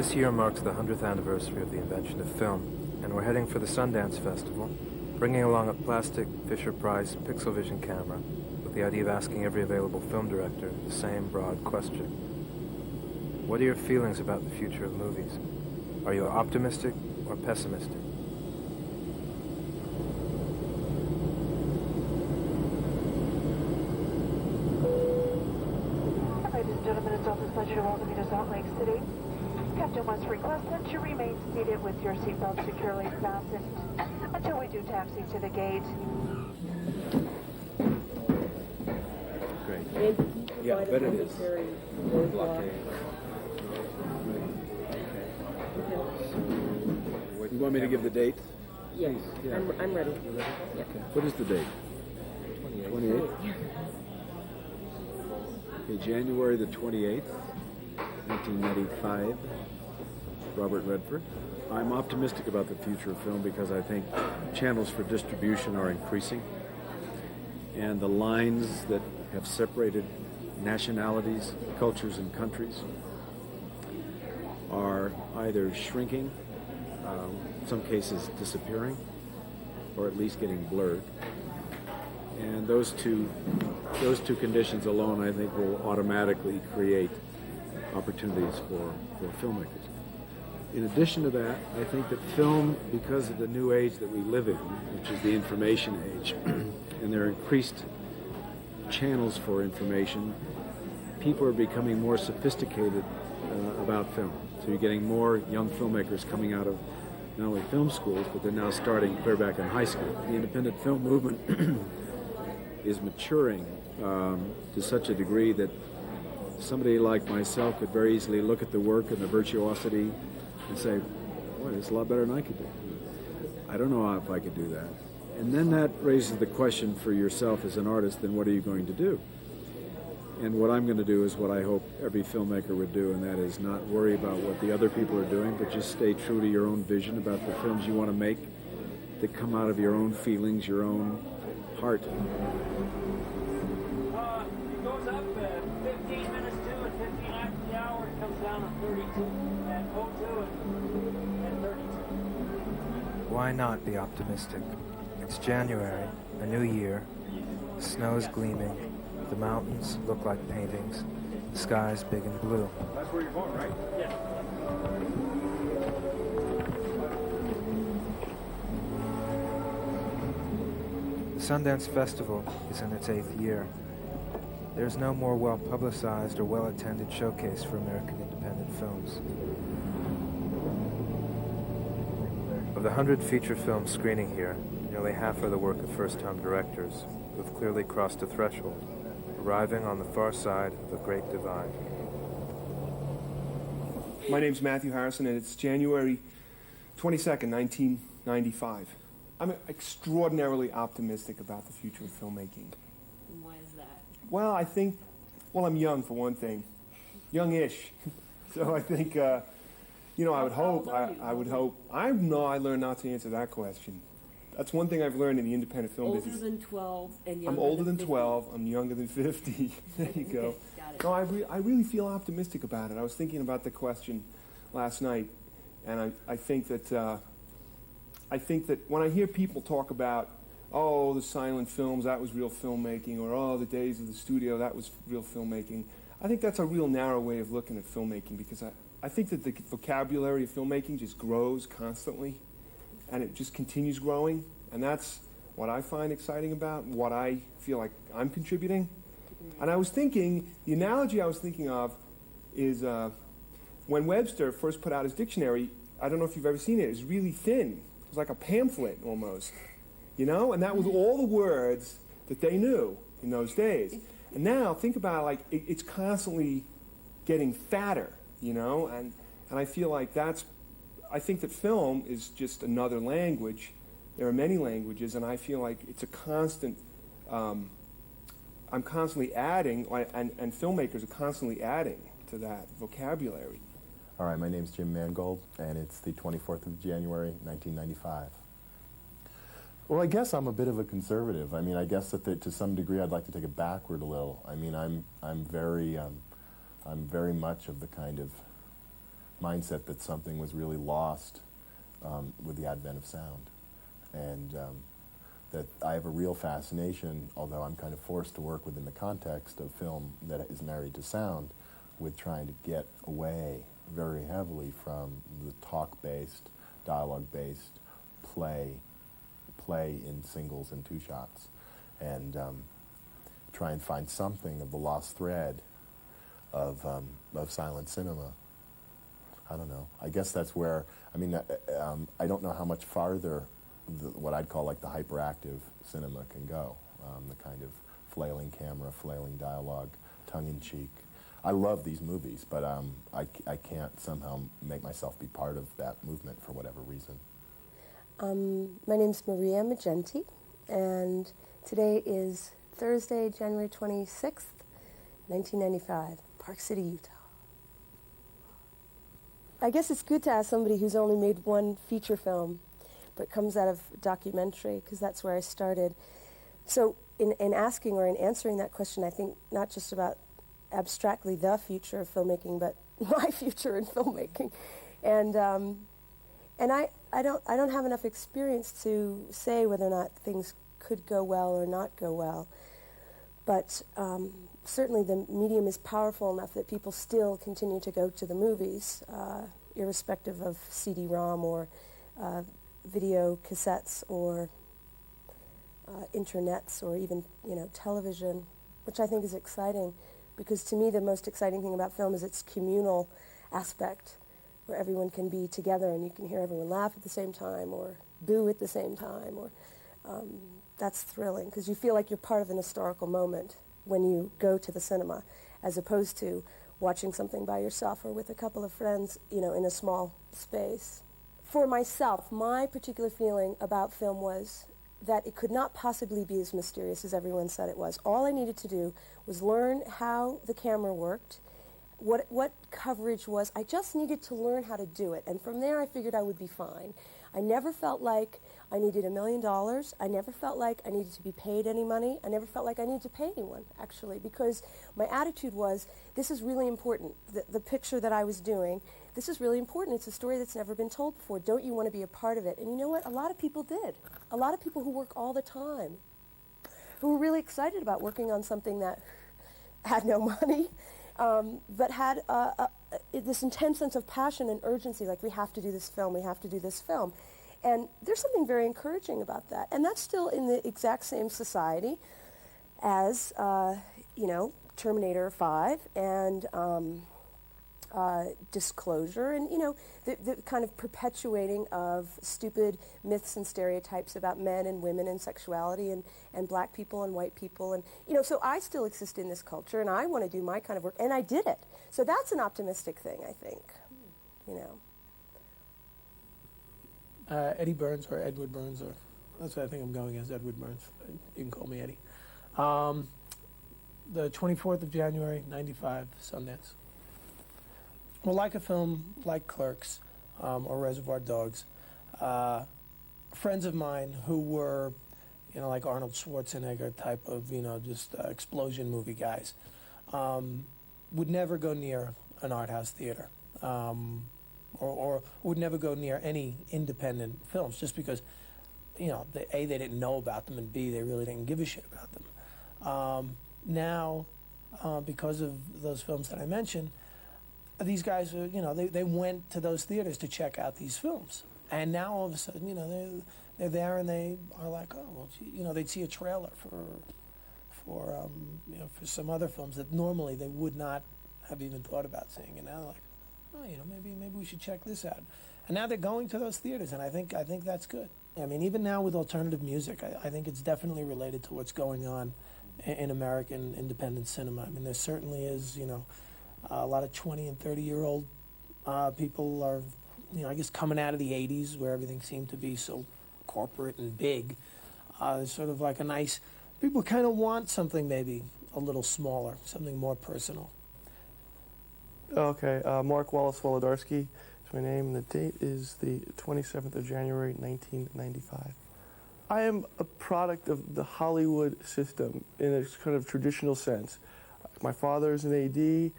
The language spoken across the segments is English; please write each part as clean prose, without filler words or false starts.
This year marks the 100th anniversary of the invention of film, and we're heading for the Sundance Festival, bringing along a plastic Fisher-Price Pixel Vision camera with the idea of asking every available film director the same broad question. What are your feelings about the future of movies? Are you optimistic or pessimistic? Ladies and gentlemen, it's always a pleasure to welcome you to Salt Lake City. Captain wants to request that you remain seated with your seatbelt securely fastened until we do taxi to the gate. Great. Yeah, I bet it is. Blockade. Okay. You want me to give the date? Yes, Yeah. I'm ready. You ready? Yeah. Okay. What is the date? 28th. Okay, January the 28th, 1995. Robert Redford. I'm optimistic about the future of film because I think channels for distribution are increasing, and the lines that have separated nationalities, cultures, and countries are either shrinking, in some cases disappearing, or at least getting blurred. And those two conditions alone, I think, will automatically create opportunities for filmmakers. In addition to that, I think that film, because of the new age that we live in, which is the information age, and there are increased channels for information, people are becoming more sophisticated about film. So you're getting more young filmmakers coming out of not only film schools, but they're now starting clear back in high school. The independent film movement is maturing to such a degree that somebody like myself could very easily look at the work and the virtuosity and say, boy, it's a lot better than I could do. I don't know if I could do that. And then that raises the question for yourself as an artist, then what are you going to do? And what I'm going to do is what I hope every filmmaker would do, and that is not worry about what the other people are doing, but just stay true to your own vision about the films you want to make that come out of your own feelings, your own heart. It goes up 15 minutes to and 15 after the hour. It comes down to 32 at 02 and 32. Why not be optimistic? It's January, a new year, the snow's gleaming, the mountains look like paintings, the sky's big and blue. That's where you're going, right? Yeah. The Sundance Festival is in its 8th year. There's no more well-publicized or well-attended showcase for American independent films. Of the 100 feature films screening here, nearly half are the work of first-time directors who have clearly crossed a threshold, arriving on the far side of a great divide. My name's Matthew Harrison, and it's January 22nd, 1995. I'm extraordinarily optimistic about the future of filmmaking. Why is that? Well, I think, I'm young for one thing, youngish. So I think, I would hope, I learned not to answer that question. That's one thing I've learned in the independent film business. Older than 12 and younger I'm older than 50. 12, I'm younger than 50. There you go. Got it. No, I really feel optimistic about it. I was thinking about the question last night, and I think that when I hear people talk about, oh, the silent films, that was real filmmaking, or oh, the days of the studio, that was real filmmaking, I think that's a real narrow way of looking at filmmaking, because I think that the vocabulary of filmmaking just grows constantly, and it just continues growing, and that's what I find exciting about, what I feel like I'm contributing. And I was thinking, the analogy I was thinking of is when Webster first put out his dictionary, I don't know if you've ever seen it, it was really thin. It was like a pamphlet almost, and that was all the words that they knew in those days. And now, think about it, like, it's constantly getting fatter, and I feel like I think that film is just another language. There are many languages, and I feel like it's a constant, I'm constantly adding, and filmmakers are constantly adding to that vocabulary. All right, my name's Jim Mangold, and it's the 24th of January, 1995. Well, I guess I'm a bit of a conservative. I mean, I guess that to some degree I'd like to take it backward a little. I mean, I'm very much of the kind of mindset that something was really lost with the advent of sound. And that I have a real fascination, although I'm kind of forced to work within the context of film that is married to sound, with trying to get away very heavily from the talk-based, dialogue-based play in singles and two shots, and try and find something of the lost thread of silent cinema. I don't know. I guess that's where, I mean, I don't know how much farther what I'd call like the hyperactive cinema can go. The kind of flailing camera, flailing dialogue, tongue-in-cheek. I love these movies, but I can't somehow make myself be part of that movement for whatever reason. My name's Maria Magenti, and today is Thursday, January 26th, 1995, Park City, Utah. I guess it's good to ask somebody who's only made one feature film, but comes out of documentary, because that's where I started. So in asking or in answering that question, I think not just about abstractly the future of filmmaking, but my future in filmmaking. And I don't have enough experience to say whether or not things could go well or not go well. But certainly the medium is powerful enough that people still continue to go to the movies, irrespective of CD-ROM or video cassettes or internets or even, television, which I think is exciting, because to me the most exciting thing about film is its communal aspect, where everyone can be together and you can hear everyone laugh at the same time or boo at the same time, or that's thrilling, because you feel like you're part of an historical moment when you go to the cinema, as opposed to watching something by yourself or with a couple of friends, in a small space. For myself, my particular feeling about film was that it could not possibly be as mysterious as everyone said it was. All I needed to do was learn how the camera worked, what coverage was. I just needed to learn how to do it, and from there I figured I would be fine. I never felt like I needed $1 million. I never felt like I needed to be paid any money. I never felt like I needed to pay anyone, actually, because my attitude was, this is really important. The picture that I was doing, this is really important. It's a story that's never been told before. Don't you want to be a part of it? And you know what? A lot of people did. A lot of people who work all the time, who were really excited about working on something that had no money, but had this intense sense of passion and urgency, like, we have to do this film, we have to do this film. And there's something very encouraging about that. And that's still in the exact same society as, Terminator 5 and Disclosure, and, the kind of perpetuating of stupid myths and stereotypes about men and women and sexuality and black people and white people. And, so I still exist in this culture, and I want to do my kind of work, and I did it. So that's an optimistic thing, I think, Eddie Burns, or Edward Burns, or that's what I think I'm going as, Edward Burns. You can call me Eddie. The 24th of January, 95, Sundance. Well, like a film like Clerks or Reservoir Dogs, friends of mine who were, like Arnold Schwarzenegger type of, just explosion movie guys, would never go near an art house theater. Or would never go near any independent films, just because, A, they didn't know about them, and B, they really didn't give a shit about them. Now, because of those films that I mentioned, these guys are, they went to those theaters to check out these films. And now all of a sudden, they're there and they are like, oh, well, gee, they'd see a trailer for some other films that normally they would not have even thought about seeing. And now they're like, oh, maybe we should check this out. And now they're going to those theaters, and I think that's good. I mean, even now with alternative music, I think it's definitely related to what's going on in American independent cinema. I mean, there certainly is, a lot of 20 and 30-year-old people are, I guess coming out of the 80s where everything seemed to be so corporate and big. It's sort of like a nice, people kind of want something maybe a little smaller, something more personal. Okay, Mark Wallace Wolodarsky is my name, and the date is the 27th of January, 1995. I am a product of the Hollywood system in a kind of traditional sense. My father is an AD,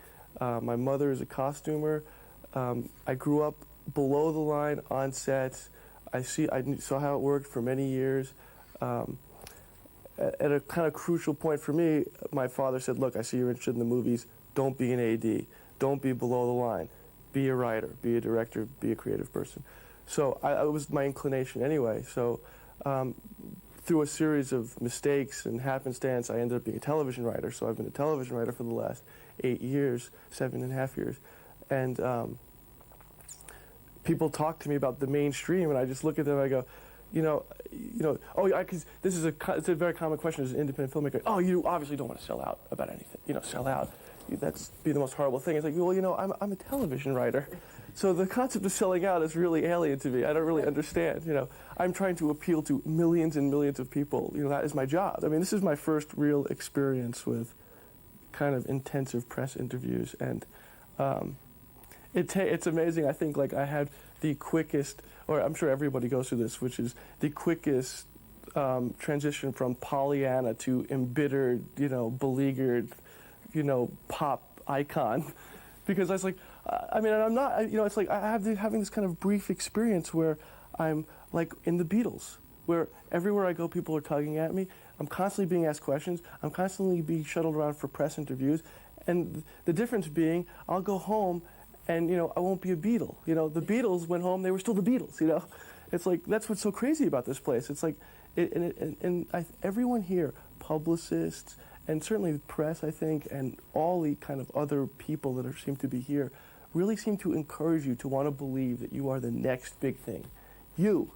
my mother is a costumer, I grew up below the line on sets. I saw how it worked for many years. At a kind of crucial point for me, my father said, look, I see you're interested in the movies. Don't be an AD. Don't be below the line. Be a writer, be a director, be a creative person. So it was my inclination anyway. So through a series of mistakes and happenstance, I ended up being a television writer. So I've been a television writer for the last 8 years, 7.5 years. And people talk to me about the mainstream, and I just look at them and I go, because this is it's a very common question as an independent filmmaker. Oh, you obviously don't want to sell out about anything. Sell out. That's be the most horrible thing. It's like, well, I'm a television writer. So the concept of selling out is really alien to me. I don't really understand. I'm trying to appeal to millions and millions of people. That is my job. I mean, this is my first real experience with kind of intensive press interviews, and it's amazing. I think I had the quickest, or I'm sure everybody goes through this, which is the quickest transition from Pollyanna to embittered, beleaguered, pop icon, because I was like, I'm not, it's like I have having this kind of brief experience where I'm like in the Beatles, where everywhere I go, people are tugging at me. I'm constantly being asked questions. I'm constantly being shuttled around for press interviews, and the difference being, I'll go home, and I won't be a Beatle. The Beatles went home; they were still the Beatles. It's like that's what's so crazy about this place. It's like, everyone here, publicists, and certainly the press, I think, and all the kind of other people that seem to be here, really seem to encourage you to want to believe that you are the next big thing. You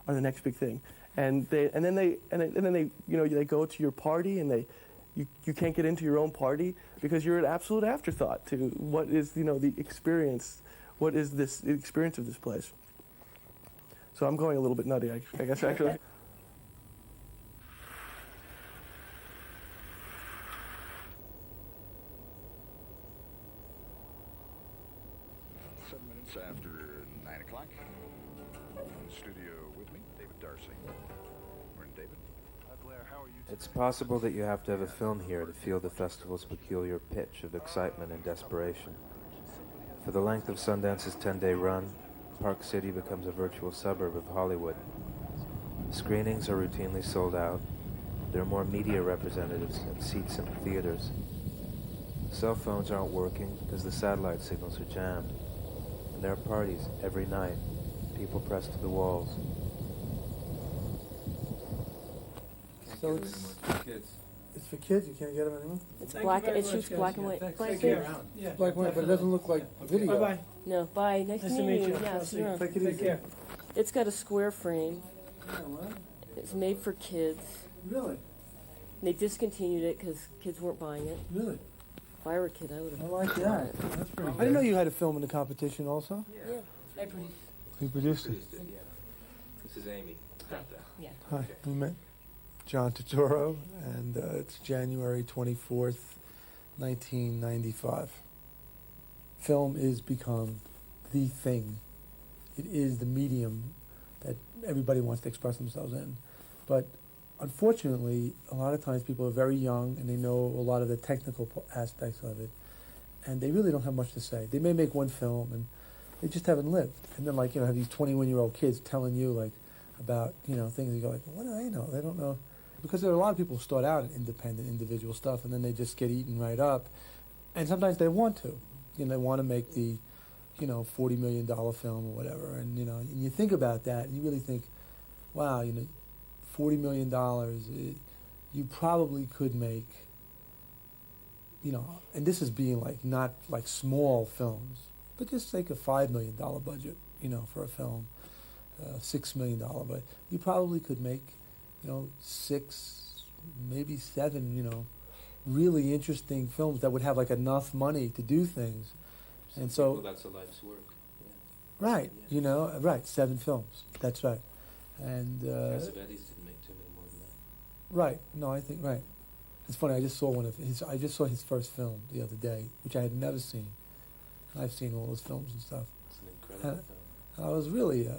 are the next big thing. And then they go to your party, and you can't get into your own party because you're an absolute afterthought to what is the experience. What is the experience of this place? So I'm going a little bit nutty, I guess, actually. 7 minutes after 9 o'clock. In the studio with me, David Darcy. Morning, David. Hi, Blair. How are you today? It's possible that you have to have a film here to feel the festival's peculiar pitch of excitement and desperation. For the length of Sundance's 10-day run, Park City becomes a virtual suburb of Hollywood. Screenings are routinely sold out. There are more media representatives and seats in the theaters. Cell phones aren't working because the satellite signals are jammed. And there are parties every night, people pressed to the walls. So it's for kids. You can't get them anymore. It's black. It's just black and white. Black and white, but it doesn't look like video. Bye-bye. No, bye. Nice to meet you. Yeah, Take sure. it easy. Take care. It's got a square frame. Yeah, what? It's made for kids. Really? They discontinued it because kids weren't buying it. Really? If I were a kid, I would I have. like that. That's pretty good. I didn't know you had a film in the competition also. Yeah, I produced. You produced it. Yeah. This is Amy. Hatta. Yeah. Hi, we met John Turturro, and it's January 24th, 1995. Film is become the thing. It is the medium that everybody wants to express themselves in. But unfortunately, a lot of times people are very young and they know a lot of the technical aspects of it, and they really don't have much to say. They may make one film and they just haven't lived. And then have these 21-year-old kids telling you about, things, and you go what do they know? They don't know. Because there are a lot of people who start out in independent, individual stuff, and then they just get eaten right up. And sometimes they want to. They want to make the, $40 million film or whatever. And, and you think about that, and you really think, wow, $40 million, you probably could make, and this is being not small films, but just like a $5 million budget, for a film, $6 million budget. You probably could make 6, maybe 7, really interesting films that would have enough money to do things. And so that's a life's work. Right, Yeah. Right, 7 films. That's right. And Cassavetes didn't make too many more than that. right, no, I think right. It's funny. I just saw his first film the other day, which I had never seen. And I've seen all his films and stuff. It's an incredible film. And I was really,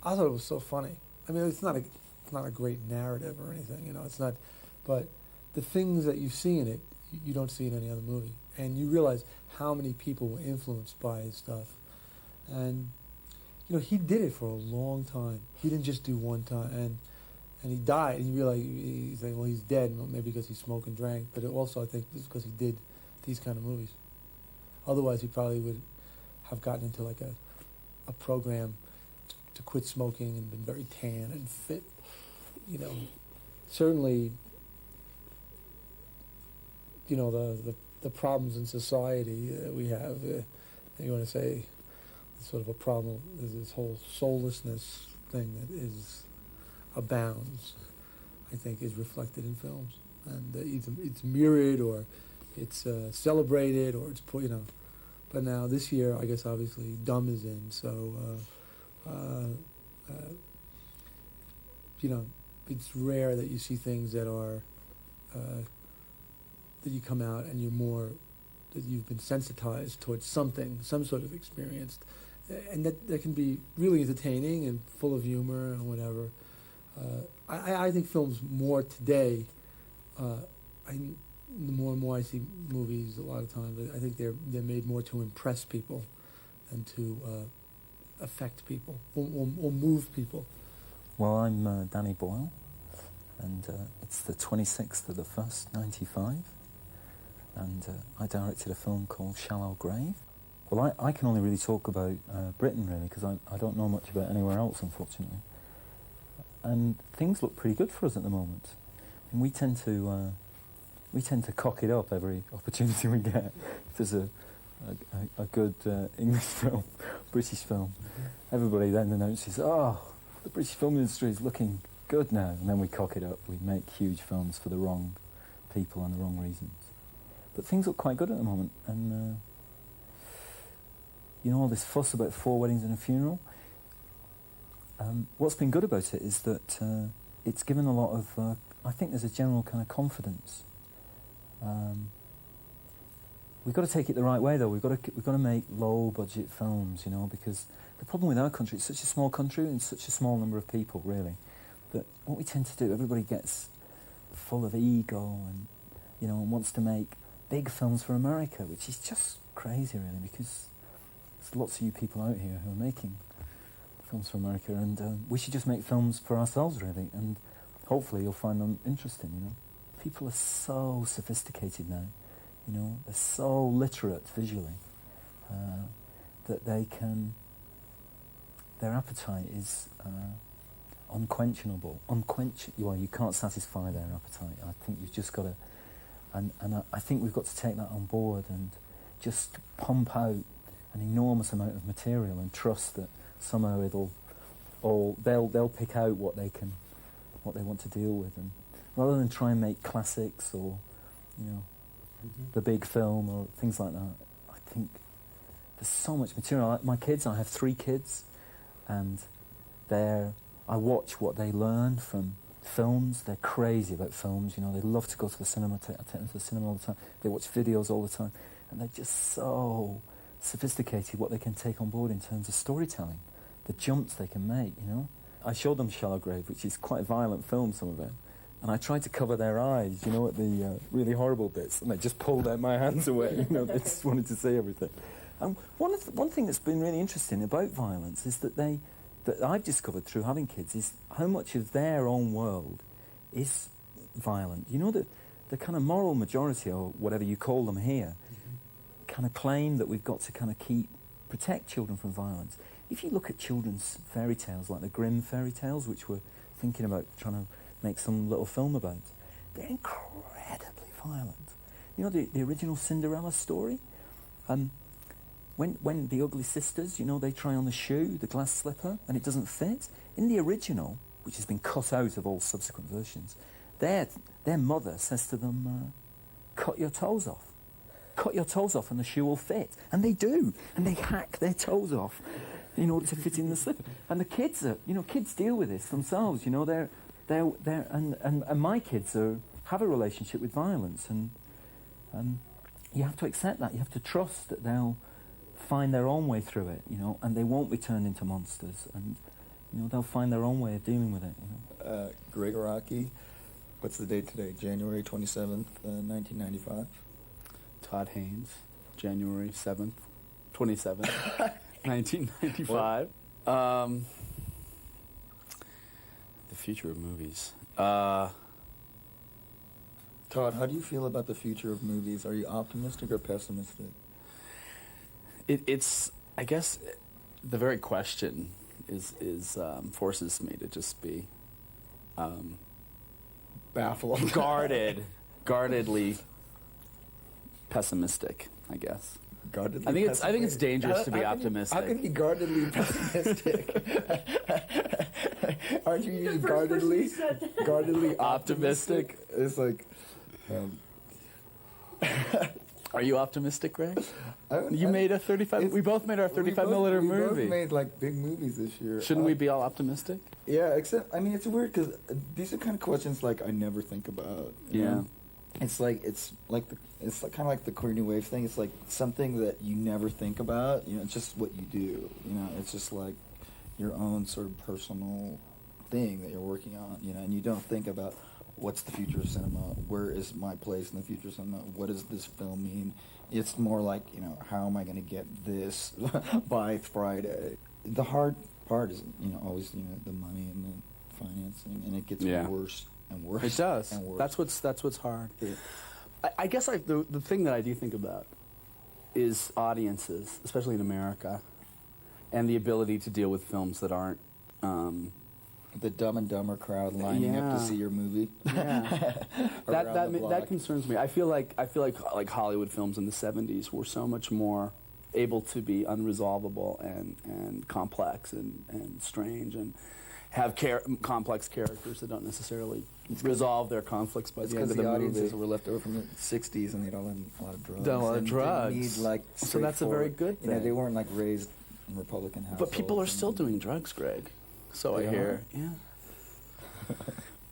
I thought it was so funny. I mean, it's not a great narrative or anything, it's not, but the things that you see in it, you don't see in any other movie. and you realize how many people were influenced by his stuff. And he did it for a long time. He didn't just do one time, and he died. And you realize he's like, well, he's dead, maybe because he smoked and drank, but also I think it's because he did these kind of movies. Otherwise, he probably would have gotten into like a program to quit smoking and been very tan and fit. Certainly, the problems in society we have. You want to say, sort of a problem is this whole soullessness thing that is abounds. I think is reflected in films, and either it's mirrored or it's celebrated or it's But now this year, I guess obviously Dumb is in, so it's rare that you see things that are that you come out and that you've been sensitized towards something, some sort of experience, and that can be really entertaining and full of humor and whatever. I think films more today. The more and more I see movies, a lot of times I think they're made more to impress people than to affect people or move people. Well, I'm Danny Boyle, and it's the 26th of the 1st, 95, and I directed a film called Shallow Grave. Well, I can only really talk about Britain, really, because I don't know much about anywhere else, unfortunately. And things look pretty good for us at the moment. And we tend to cock it up every opportunity we get. If there's a good English film, British film, everybody then announces, oh, the British film industry is looking good now. And then we cock it up. We make huge films for the wrong people and the wrong reasons. But things look quite good at the moment. And, all this fuss about 4 weddings and a funeral, what's been good about it is that it's given a lot of, I think there's a general kind of confidence. We've got to take it the right way, though. We've got to make low-budget films, because the problem with our country, it's such a small country and such a small number of people, really, that what we tend to do, everybody gets full of ego and, and wants to make big films for America, which is just crazy, really, because there's lots of you people out here who are making films for America, and we should just make films for ourselves, really, and hopefully you'll find them interesting, People are so sophisticated now, they're so literate visually that their appetite is unquenchable. Well, you can't satisfy their appetite. I think you've just got to, and I think we've got to take that on board and just pump out an enormous amount of material and trust that somehow they'll pick out what they want to deal with, and rather than try and make classics or the big film or things like that. I think there's so much material. My kids, I have 3 kids, and I watch what they learn from films. They're crazy about films, they love to go to the cinema. I take them to the cinema all the time. They watch videos all the time, and they're just so sophisticated what they can take on board in terms of storytelling, the jumps they can make, I showed them Shallow Grave, which is quite a violent film, some of it, and I tried to cover their eyes, at the really horrible bits, and they just pulled out my hands away, they just wanted to see everything. And one thing that's been really interesting about violence is that I've discovered through having kids is how much of their own world is violent. The kind of moral majority, or whatever you call them here, kind of claim that we've got to kind of protect children from violence. If you look at children's fairy tales, like the Grimm fairy tales, which we're thinking about trying to make some little film about, they're incredibly violent. The original Cinderella story? When the ugly sisters, they try on the shoe, the glass slipper, and it doesn't fit, in the original, which has been cut out of all subsequent versions, their mother says to them, cut your toes off. Cut your toes off and the shoe will fit. And they do. And they hack their toes off in order to fit in the slipper. And the kids kids deal with this themselves. And my kids have a relationship with violence. And you have to accept that. You have to trust that they'll find their own way through it, and they won't be turned into monsters. And, they'll find their own way of dealing with it, Greg Araki. What's the date today? January 27th, 1995. Todd Haynes, January 7th, 27th, 1995. The future of movies. Todd, how do you feel about the future of movies? Are you optimistic or pessimistic? It's I guess the very question is forces me to just be baffled, guardedly pessimistic, I guess. Guardedly I think it's dangerous to be optimistic. How can you be guardedly pessimistic? Aren't you usually guardedly optimistic? It's like. Are you optimistic, Greg? You made a 35. We both made our 35 millimeter movie. We both made like big movies this year. Shouldn't we be all optimistic? Yeah, except I mean it's weird because these are kind of questions like I never think about. You know? It's kind of like the queer new wave thing. It's like something that you never think about. You know, it's just what you do. You know, it's just like your own sort of personal thing that you're working on. You know, and you don't think about what's the future of cinema. Where is my place in the future of cinema? What does this film mean? It's more like, you know, how am I going to get this by Friday? The hard part is, you know, always, you know, the money and the financing, and it gets worse and worse. It does. And worse. That's what's hard. Yeah. I guess the thing that I do think about is audiences, especially in America, and the ability to deal with films that aren't. The Dumb and Dumber crowd lining up to see your movie. Yeah, that concerns me. I feel like Hollywood films in the '70s were so much more able to be unresolvable and complex and strange and have complex characters that don't necessarily resolve their conflicts by the end of the movie. Audiences were left over from the '60s and they'd all had a lot of drugs. Done a lot of drugs. Need, like, so that's a very good thing. You know, they weren't like raised in Republican households. But people are still doing drugs, Greg. So They I hear, are? yeah.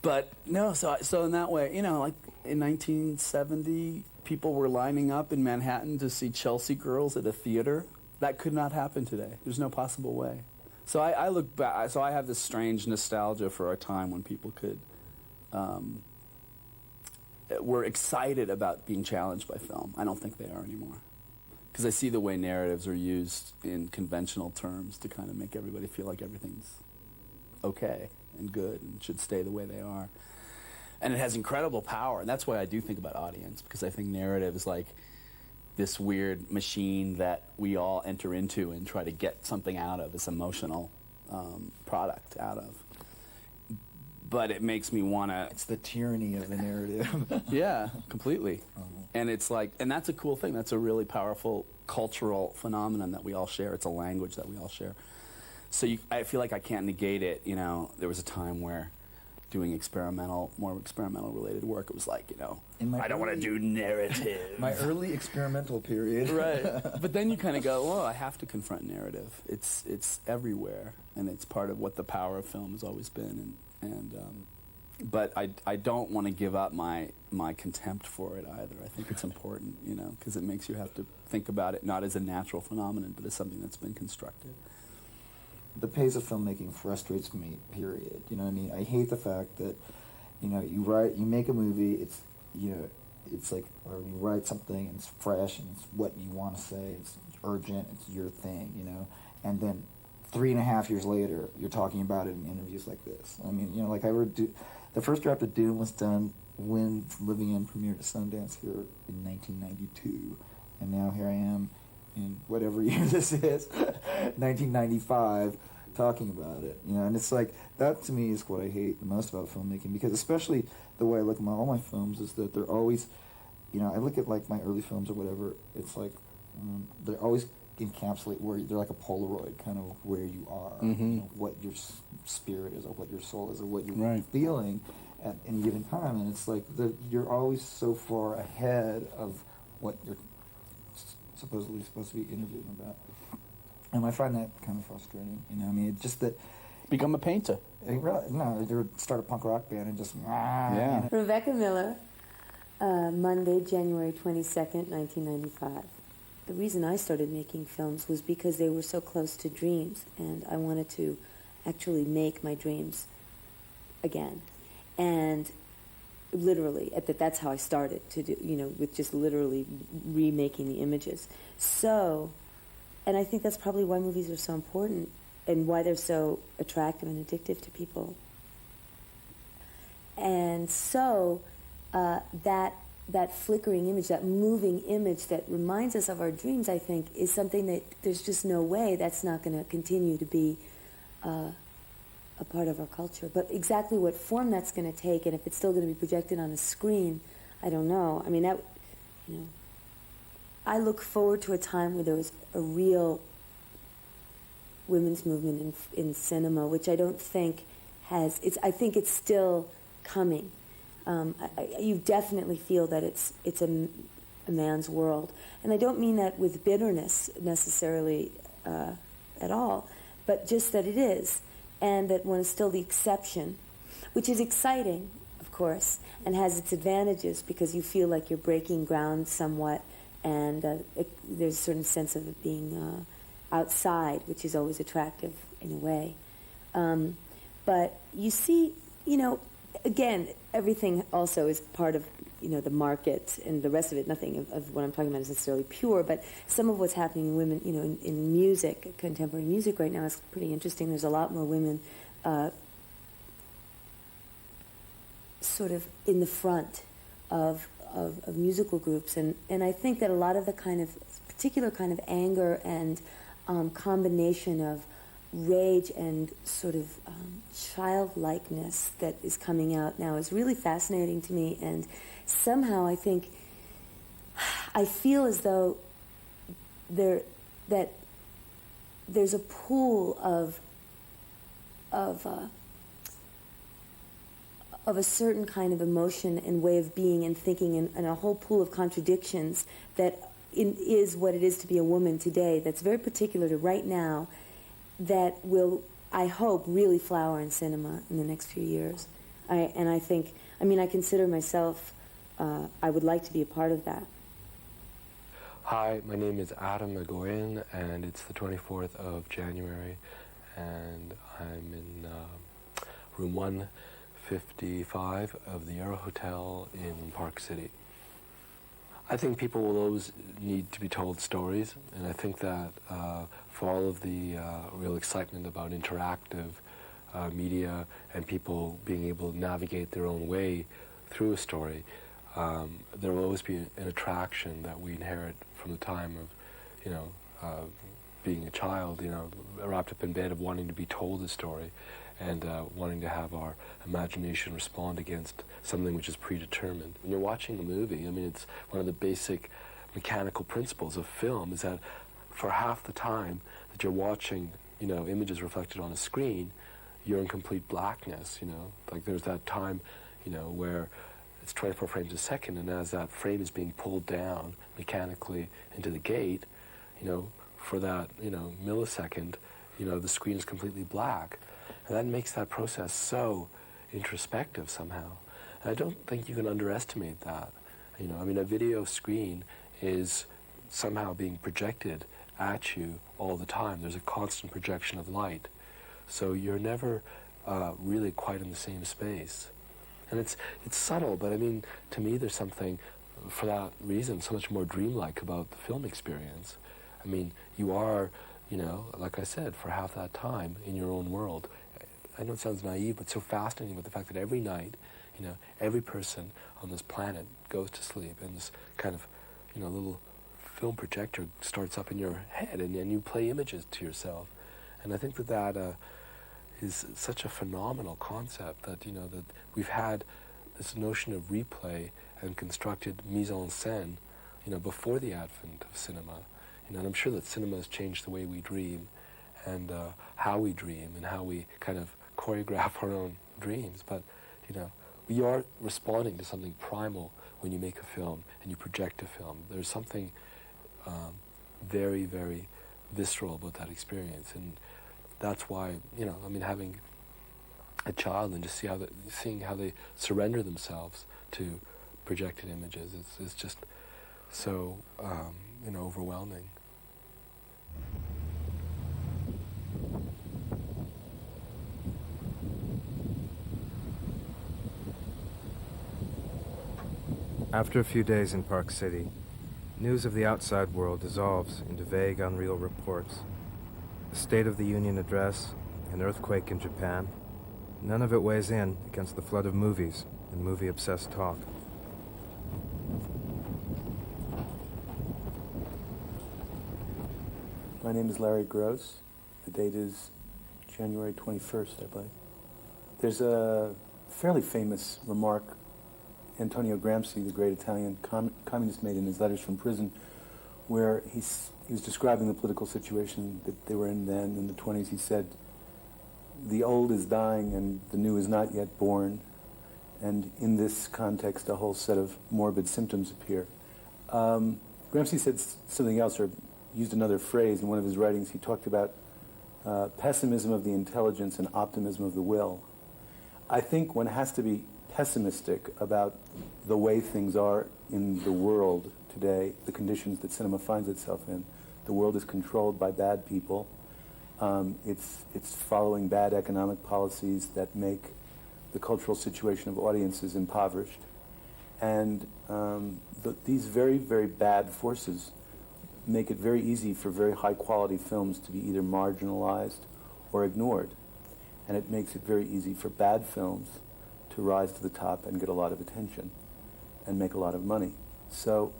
But no, so in that way, you know, like in 1970, people were lining up in Manhattan to see Chelsea Girls at a theater. That could not happen today. There's no possible way. So I look back. So I have this strange nostalgia for a time when people were excited about being challenged by film. I don't think they are anymore. Because I see the way narratives are used in conventional terms to kind of make everybody feel like everything's okay and good and should stay the way they are. And it has incredible power, and that's why I do think about audience, because I think narrative is like this weird machine that we all enter into and try to get something out of, this emotional product out of. But it makes me want to... It's the tyranny of the narrative. Yeah, completely. And it's like, and that's a cool thing. That's a really powerful cultural phenomenon that we all share. It's a language that we all share. So I feel like I can't negate it. You know, there was a time where doing more experimental related work, it was like, you know, I don't want to do narrative. My early experimental period. Right. But then you kind of go, well, I have to confront narrative. It's everywhere, and it's part of what the power of film has always been. But I don't want to give up my contempt for it either. I think it's important, you know, because it makes you have to think about it not as a natural phenomenon, but as something that's been constructed. The pace of filmmaking frustrates me, period. You know what I mean? I hate the fact that, you know, you make a movie, it's, you know, it's like, or you write something and it's fresh and it's what you want to say, it's urgent, it's your thing, you know, and then 3.5 years later, you're talking about it in interviews like this. I mean, you know, like the first draft of Dune was done when Living In premiered at Sundance here in 1992, and now here I am in whatever year this is, 1995, talking about it. You know, and it's like, that to me is what I hate the most about filmmaking, because especially the way I look at all my films is that they're always, you know, I look at like my early films or whatever, it's like, they're always encapsulate where they're like a Polaroid, kind of where you are, you know, what your spirit is, or what your soul is, or what you're feeling at any given time, and it's like you're always so far ahead of what you're supposedly supposed to be interviewing about, and I find that kind of frustrating. You know, I mean, it's just that become a painter. No, you start a punk rock band and just yeah. Rebecca Miller, Monday, January 22nd, 1995. The reason I started making films was because they were so close to dreams, and I wanted to actually make my dreams again. And literally. That's how I started to do, with just literally remaking the images. So, and I think that's probably why movies are so important and why they're so attractive and addictive to people. And so that flickering image, that moving image that reminds us of our dreams, I think, is something that there's just no way that's not going to continue to be a part of our culture. But exactly what form that's going to take, and if it's still going to be projected on a screen, I don't know. I mean, I look forward to a time where there was a real women's movement in cinema, which I don't think has. I think it's still coming. You definitely feel that it's a man's world, and I don't mean that with bitterness necessarily at all, but just that it is, and that one is still the exception, which is exciting, of course, and has its advantages because you feel like you're breaking ground somewhat, and there's a certain sense of it being outside, which is always attractive in a way. But you see, again, everything also is part of, the market, and the rest of it, nothing of what I'm talking about is necessarily pure, but some of what's happening in women, in music, contemporary music right now is pretty interesting. There's a lot more women sort of in the front of musical groups, and I think that a lot of the particular kind of anger and combination of rage and sort of childlikeness that is coming out now is really fascinating to me, and somehow I feel as though there's a pool of a certain kind of emotion and way of being and thinking, and a whole pool of contradictions that is what it is to be a woman today, that's very particular to right now, that will, I hope, really flower in cinema in the next few years. I consider myself, I would like to be a part of that. Hi, my name is Egoyan, and it's the 24th of January, and I'm in room 155 of the Euro Hotel in Park City. I think people will always need to be told stories, and I think that for all of the real excitement about interactive media and people being able to navigate their own way through a story, there will always be an attraction that we inherit from the time of, being a child, wrapped up in bed, of wanting to be told a story and wanting to have our imagination respond against something which is predetermined. When you're watching a movie, it's one of the basic mechanical principles of film is that for half the time that you're watching, images reflected on a screen, you're in complete blackness, Like there's that time, where it's 24 frames a second, and as that frame is being pulled down mechanically into the gate, for that, millisecond, the screen is completely black. And that makes that process so introspective somehow. And I don't think you can underestimate that. A video screen is somehow being projected at you all the time. There's a constant projection of light. So you're never really quite in the same space. And it's subtle, but to me there's something, for that reason, so much more dreamlike about the film experience. You are, like I said, for half that time in your own world. I know it sounds naive, but so fascinating with the fact that every night, every person on this planet goes to sleep, and this kind of, little film projector starts up in your head, and you play images to yourself. And I think that is such a phenomenal concept that, that we've had this notion of replay and constructed mise en scène, before the advent of cinema. And I'm sure that cinema has changed the way we dream and how we dream and how we kind of choreograph our own dreams. But, we are responding to something primal when you make a film and you project a film. There's something very, very visceral about that experience. And that's why, having a child and just seeing how they surrender themselves to projected images is just so, overwhelming. After a few days in Park City, news of the outside world dissolves into vague, unreal reports. The State of the Union address, an earthquake in Japan, none of it weighs in against the flood of movies and movie-obsessed talk. My name is Larry Gross. The date is January 21st, I believe. There's a fairly famous remark Antonio Gramsci, the great Italian communist, made in his letters from prison, where he was describing the political situation that they were in then in the 20s. He said, "The old is dying and the new is not yet born." And in this context, a whole set of morbid symptoms appear. Gramsci said something else, or used another phrase in one of his writings. He talked about pessimism of the intelligence and optimism of the will. I think one has to be pessimistic about the way things are in the world today, the conditions that cinema finds itself in. The world is controlled by bad people. It's following bad economic policies that make the cultural situation of audiences impoverished. And these very, very bad forces make it very easy for very high-quality films to be either marginalized or ignored. And it makes it very easy for bad films to rise to the top and get a lot of attention and make a lot of money. So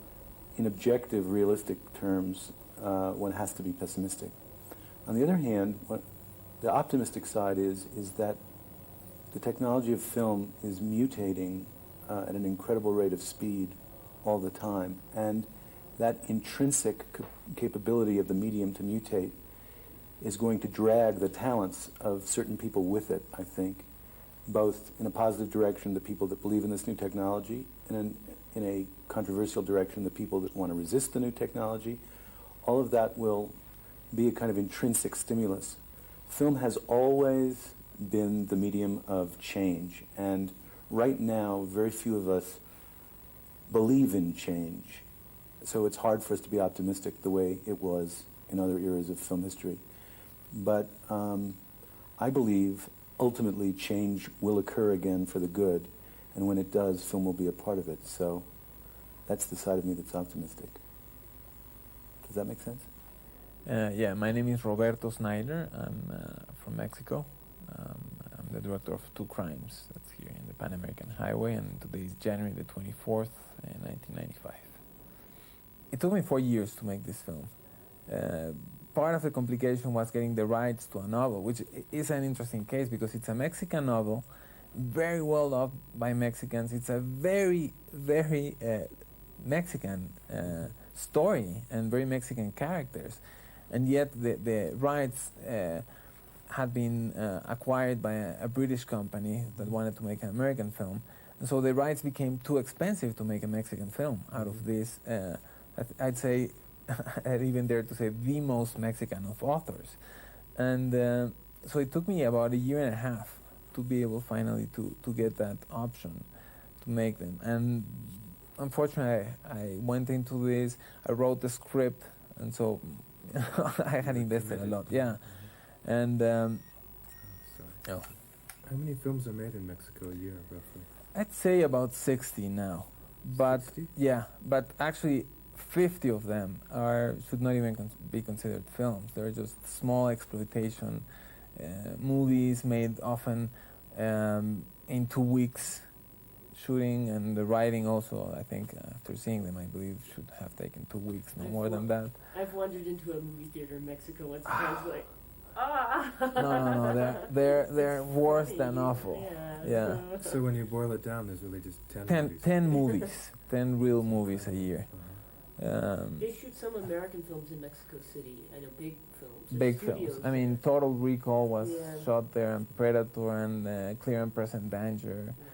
in objective, realistic terms, one has to be pessimistic. On the other hand, the optimistic side is that the technology of film is mutating at an incredible rate of speed all the time. And that intrinsic capability of the medium to mutate is going to drag the talents of certain people with it, I think, both in a positive direction, the people that believe in this new technology, and in a controversial direction, the people that want to resist the new technology. All of that will be a kind of intrinsic stimulus. Film has always been the medium of change, and right now, very few of us believe in change. So it's hard for us to be optimistic the way it was in other eras of film history. But I believe ultimately change will occur again for the good, and when it does, film will be a part of it. So that's the side of me that's optimistic. Does that make sense? Yeah, my name is Roberto Sneider. I'm from Mexico. I'm the director of Two Crimes. That's here in the Pan American Highway, and today is January the 24th, 1995. It took me 4 years to make this film. Part of the complication was getting the rights to a novel, which is an interesting case because it's a Mexican novel, very well loved by Mexicans. It's a very, very Mexican story and very Mexican characters. And yet the rights had been acquired by a British company that wanted to make an American film. And so the rights became too expensive to make a Mexican film out of this, I'd say, I'd even dare to say, the most Mexican of authors. And so it took me about a year and a half to be able finally to get that option to make them. And unfortunately, I went into this, I wrote the script, and so I had invested a lot, yeah. And How many films are made in Mexico a year, roughly? I'd say about 60 now. But 60? Yeah, but actually 50 of them should not even be considered films. They're just small exploitation movies made often in 2 weeks shooting, and the writing also, I think, after seeing them, I believe, should have taken 2 weeks, no more than that. I've wandered into a movie theater in Mexico once, and I was like, No, they're worse than awful. Yeah. So when you boil it down, there's really just 10 movies. 10 real movies a year. They shoot some American films in Mexico City. I know, big films. Big films. I mean, Total Recall was shot there, and Predator, and Clear and Present Danger. Yeah.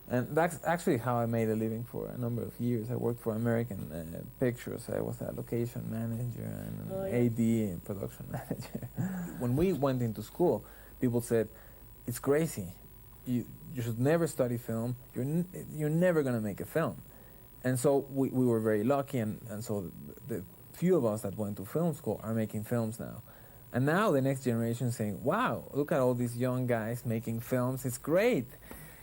And that's actually how I made a living for a number of years. I worked for American Pictures. I was a location manager and AD and production manager. When we went into school, people said, "It's crazy. You should never study film. You're never going to make a film." And so we were very lucky, and so the few of us that went to film school are making films now. And now the next generation is saying, "Wow, look at all these young guys making films. It's great."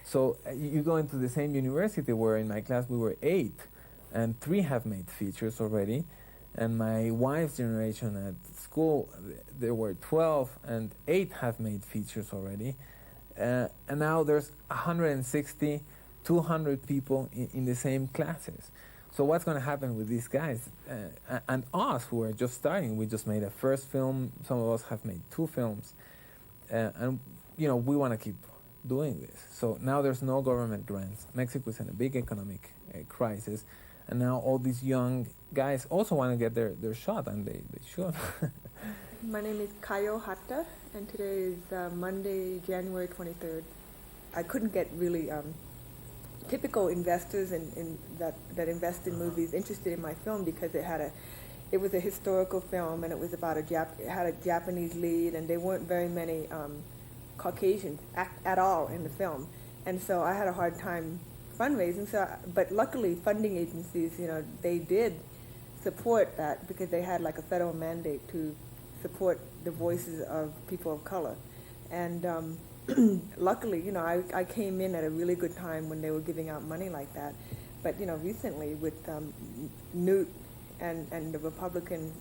So you go into the same university where in my class we were 8, and 3 have made features already. And my wife's generation at school, there were 12, and 8 have made features already. And now there's 160, 200 people in the same classes. So what's going to happen with these guys? And us, who are just starting, we just made a first film. Some of us have made 2 films. And, you know, we want to keep doing this. So now there's no government grants. Mexico's in a big economic crisis. And now all these young guys also want to get their shot, and they should. My name is Kayo Hatta, and today is Monday, January 23rd. I couldn't get really typical investors that invest in movies interested in my film because it was a historical film, and it was about it had a Japanese lead, and there weren't very many Caucasians at all in the film, and so I had a hard time fundraising. But luckily, funding agencies, you know, they did support that because they had like a federal mandate to support the voices of people of color, and luckily, you know, I came in at a really good time when they were giving out money like that. But you know, recently with Newt and the Republicans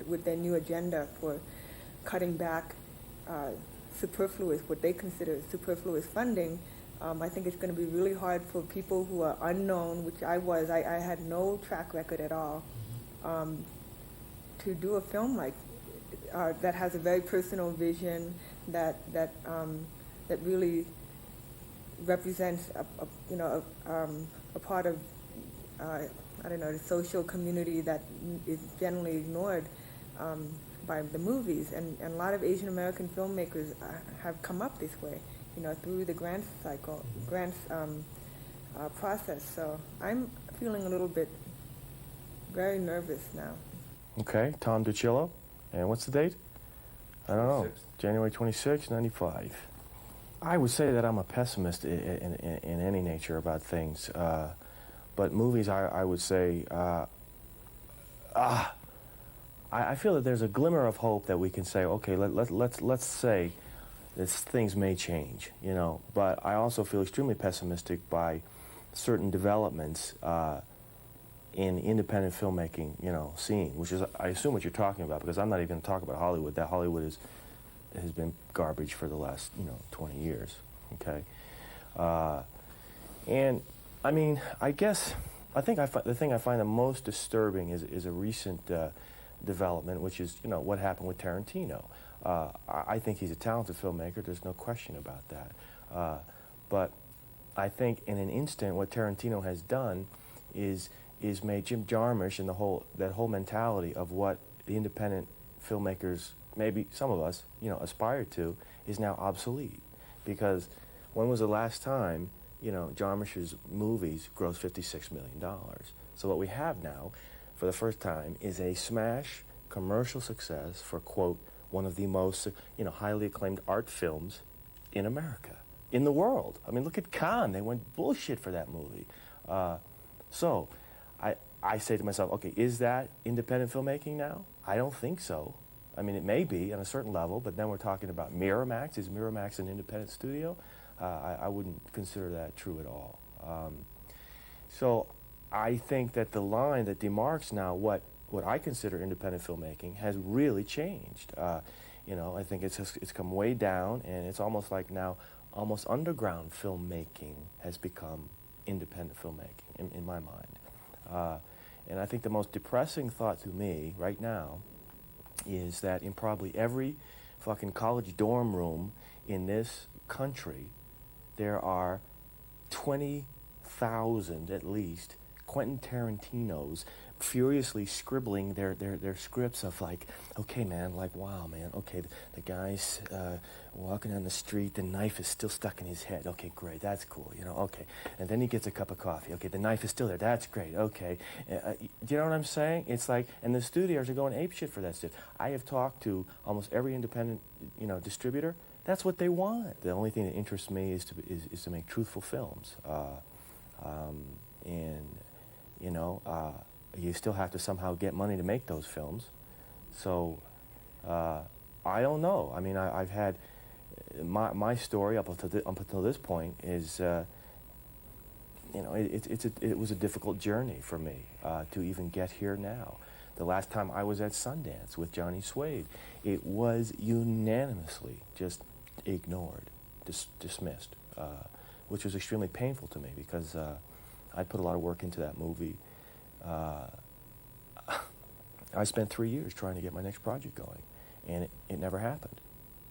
with their new agenda for cutting back superfluous, what they consider superfluous funding, I think it's going to be really hard for people who are unknown, which I was. I had no track record at all, to do a film like that has a very personal vision that really represents a part of I don't know, the social community that is generally ignored by the movies, and a lot of Asian American filmmakers have come up this way, you know, through the grants process. So I'm feeling a little bit very nervous now. Okay, Tom DiCillo, and what's the date? I don't know. 26th. January 26, 95. I would say that I'm a pessimist in any nature about things, but movies, I would say, I feel that there's a glimmer of hope that we can say, okay, let's say that things may change, you know. But I also feel extremely pessimistic by certain developments in independent filmmaking, you know, scene, which is, I assume, what you're talking about, because I'm not even going to talk about Hollywood. That Hollywood has been garbage for the last, 20 years, okay? And, I mean, I guess, the thing I find the most disturbing is a recent development, which is, what happened with Tarantino. I think he's a talented filmmaker, there's no question about that. But I think in an instant what Tarantino has done is made Jim Jarmusch and that whole mentality of what the independent filmmakers, maybe some of us, aspire to, is now obsolete. Because when was the last time, Jarmusch's movies grossed $56 million? So what we have now, for the first time, is a smash commercial success for, quote, one of the most, highly acclaimed art films in America, in the world. I mean, look at Cannes. They went bullshit for that movie. So I say to myself, okay, is that independent filmmaking now? I don't think so. I mean, it may be on a certain level, but then we're talking about Miramax. Is Miramax an independent studio? I wouldn't consider that true at all. So I think that the line that demarks now what I consider independent filmmaking has really changed. I think it's come way down, and it's almost like now almost underground filmmaking has become independent filmmaking in my mind. And I think the most depressing thought to me right now is that in probably every fucking college dorm room in this country, there are 20,000 at least Quentin Tarantinos furiously scribbling their scripts of like, okay, man, like, wow, man, okay, the guy's walking down the street, the knife is still stuck in his head. Okay, great, that's cool, okay. And then he gets a cup of coffee. Okay, the knife is still there. That's great, okay. Do you know what I'm saying? It's like, and the studios are going apeshit for that shit. I have talked to almost every independent, distributor. That's what they want. The only thing that interests me is to make truthful films. You still have to somehow get money to make those films. So, I don't know. I mean, I've had, my story up until this point is, you know, it was a difficult journey for me to even get here now. The last time I was at Sundance with Johnny Suede, it was unanimously just ignored, dismissed, which was extremely painful to me because I put a lot of work into that movie. I spent 3 years trying to get my next project going, and it never happened.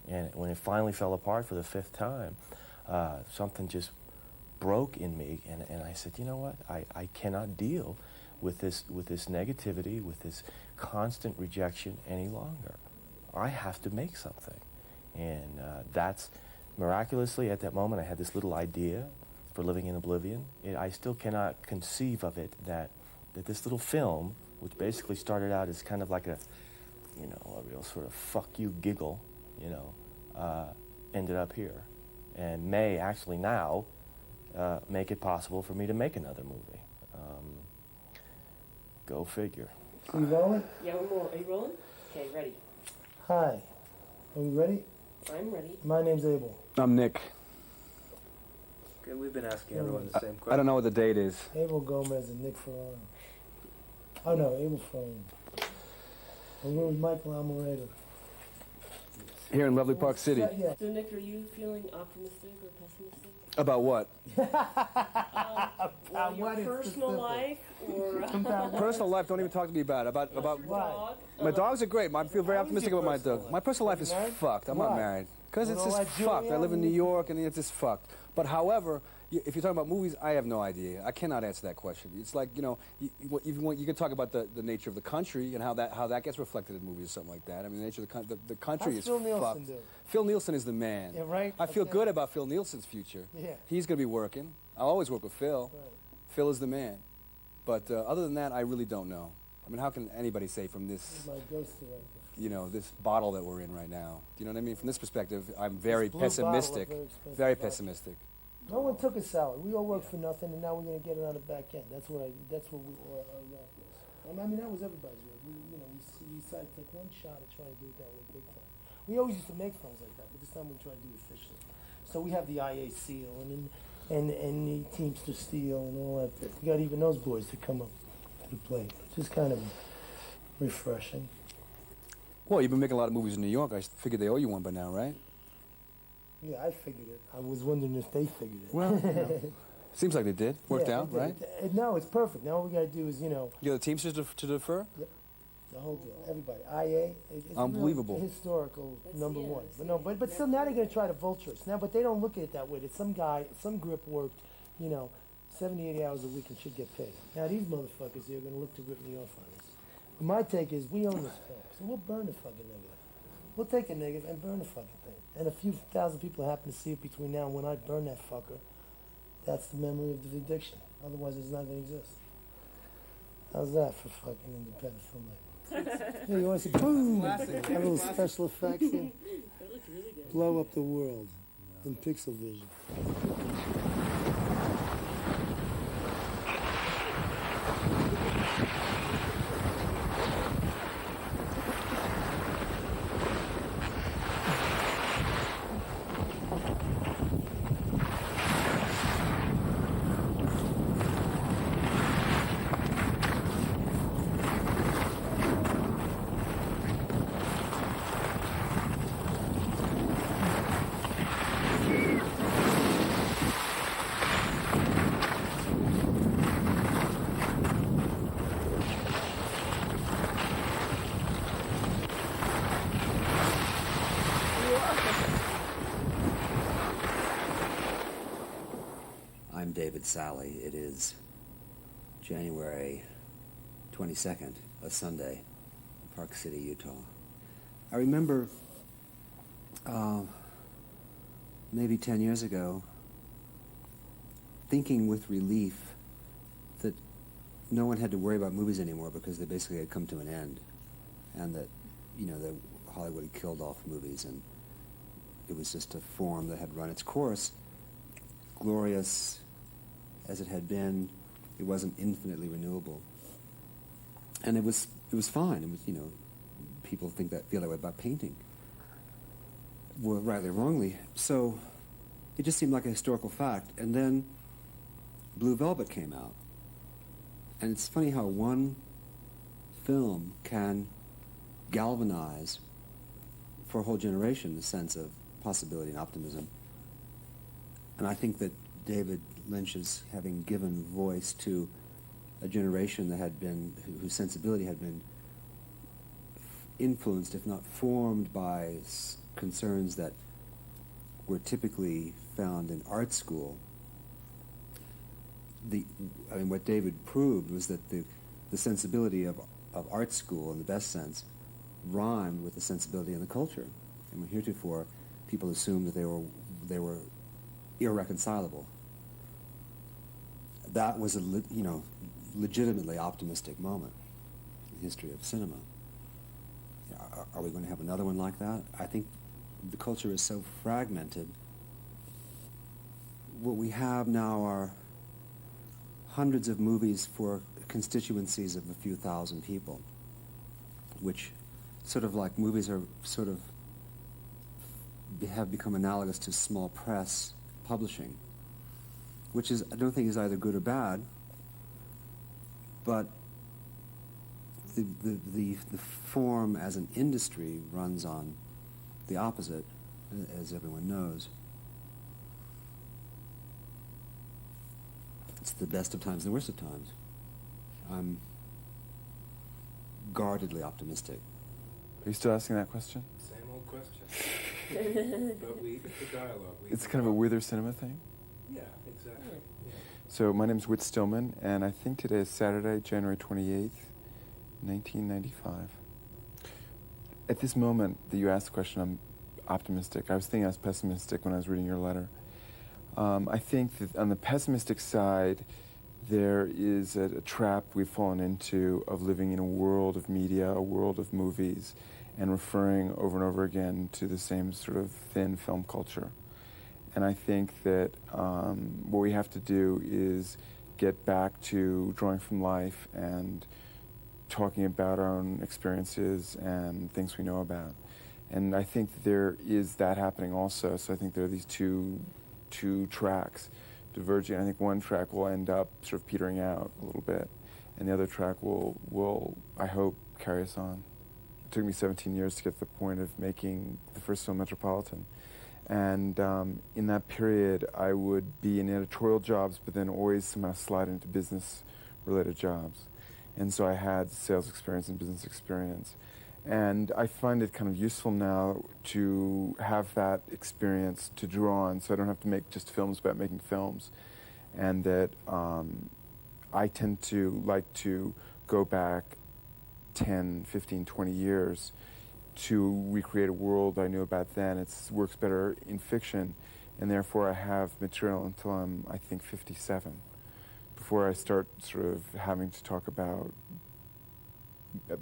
And when it finally fell apart for the 5th time, something just broke in me, and I said, you know what, I cannot deal with this negativity, with this constant rejection any longer. I have to make something. And that's, miraculously, at that moment, I had this little idea for Living in Oblivion. I still cannot conceive of it that this little film, which basically started out as kind of like a, you know, a real sort of fuck you giggle, you know, ended up here. And may actually now make it possible for me to make another movie. Go figure. Are we rolling? Yeah, we're more. Are you rolling? Okay, ready. Hi. Are we ready? I'm ready. My name's Abel. I'm Nick. Okay, we've been asking everyone the same question. I don't know what the date is. Abel Gomez and Nick Ferrara. Oh no, Abel Frame. And we're with Michael Almereyda. Here in lovely Park City. Yeah. So, Nick, are you feeling optimistic or pessimistic? About what? Well, your personal life or... Personal life, don't even talk to me about it. About Why? My dogs are great. I feel very optimistic about my dog. My personal life is fucked. I'm not married. Because it's just fucked. I live in New York and it's just fucked. But however, if you're talking about movies, I have no idea. I cannot answer that question. It's like, you know, you can talk about the nature of the country and how that gets reflected in movies or something like that. I mean, the nature of the country is Phil Nielsen fucked. do? Phil Nielsen is the man. Yeah, right? I feel good about Phil Nielsen's future. Yeah. He's going to be working. I'll always work with Phil. Right. Phil is the man. But other than that, I really don't know. I mean, how can anybody say from this, He's my ghost director. you know, this bottle that we're in right now? Do you know what I mean? From this perspective, I'm very This blue bottle, pessimistic. very expensive Very bottle. pessimistic. No one took a salary. We all worked for nothing, and now we're going to get it on the back end. That's what we our rap was. I mean, that was everybody's work. We decided to take one shot at trying to do it that way, big time. We always used to make films like that, but this time we tried to do it officially. So we have the IA seal and the Teamster Steel and all that. We got even those boys to come up to the plate. It's just kind of refreshing. Well, you've been making a lot of movies in New York. I figured they owe you one by now, right? Yeah, I figured it. I was wondering if they figured it. Well, you know, seems like they did. Worked out, they right? did. No, it's perfect. Now all we got to do is, you know... You're the Teamsters to defer? Yep. The whole deal. Everybody. IA. It's Unbelievable. Real historical number one. But still, now they're going to try to vulture us. Now, but they don't look at it that way. That some guy, some grip worked, you know, 70, 80 hours a week and should get paid. Now, these motherfuckers here are going to look to rip me off on this. But my take is, we own this film. So we'll burn the fucking negative. We'll take a negative and burn the fucking thing. And a few thousand people happen to see it between now and when I burn that fucker. That's the memory of the addiction. Otherwise, it's not going to exist. How's that for fucking independent filmmaking? Yeah, you want to see boom? Have a little special effects here. That looks really good. Blow up the world in pixel vision. I'm David Salle. It is January 22nd, a Sunday, Park City, Utah. I remember maybe 10 years ago thinking with relief that no one had to worry about movies anymore because they basically had come to an end, and that, you know, that Hollywood had killed off movies and it was just a form that had run its course. Glorious as it had been, it wasn't infinitely renewable, and it was fine. It was, you know, people feel that way about painting, well, rightly or wrongly. So it just seemed like a historical fact. And then Blue Velvet came out. And it's funny how one film can galvanize for a whole generation the sense of possibility and optimism. And I think that David Lynch is having given voice to a generation that had been, whose sensibility had been influenced, if not formed, by concerns that were typically found in art school. What David proved was that the sensibility of art school, in the best sense, rhymed with the sensibility in the culture. And heretofore, people assumed that they were irreconcilable. That was a legitimately optimistic moment in the history of cinema. Are we going to have another one like that? I think the culture is so fragmented. What we have now are hundreds of movies for constituencies of a few thousand people, which sort of like movies are sort of have become analogous to small press publishing, which is, I don't think is either good or bad, but the form as an industry runs on the opposite, as everyone knows. It's the best of times and the worst of times. I'm guardedly optimistic. Are you still asking that question? Same old question. But it's the dialogue. It's kind of a Wither cinema thing? Yeah, exactly. Yeah. So my name's Whit Stillman, and I think today is Saturday, January 28th, 1995. At this moment that you asked the question, I'm optimistic. I was thinking I was pessimistic when I was reading your letter. I think that on the pessimistic side, there is a trap we've fallen into of living in a world of media, a world of movies, and referring over and over again to the same sort of thin film culture. And I think that what we have to do is get back to drawing from life and talking about our own experiences and things we know about. And I think that there is that happening also. So I think there are these two tracks diverging. I think one track will end up sort of petering out a little bit, and the other track will I hope, carry us on. It took me 17 years to get to the point of making the first film, Metropolitan. And in that period, I would be in editorial jobs, but then always somehow slide into business-related jobs. And so I had sales experience and business experience. And I find it kind of useful now to have that experience to draw on, so I don't have to make just films about making films. And that I tend to like to go back 10, 15, 20 years to recreate a world I knew about then. It works better in fiction, and therefore I have material until I'm, I think, 57, before I start sort of having to talk about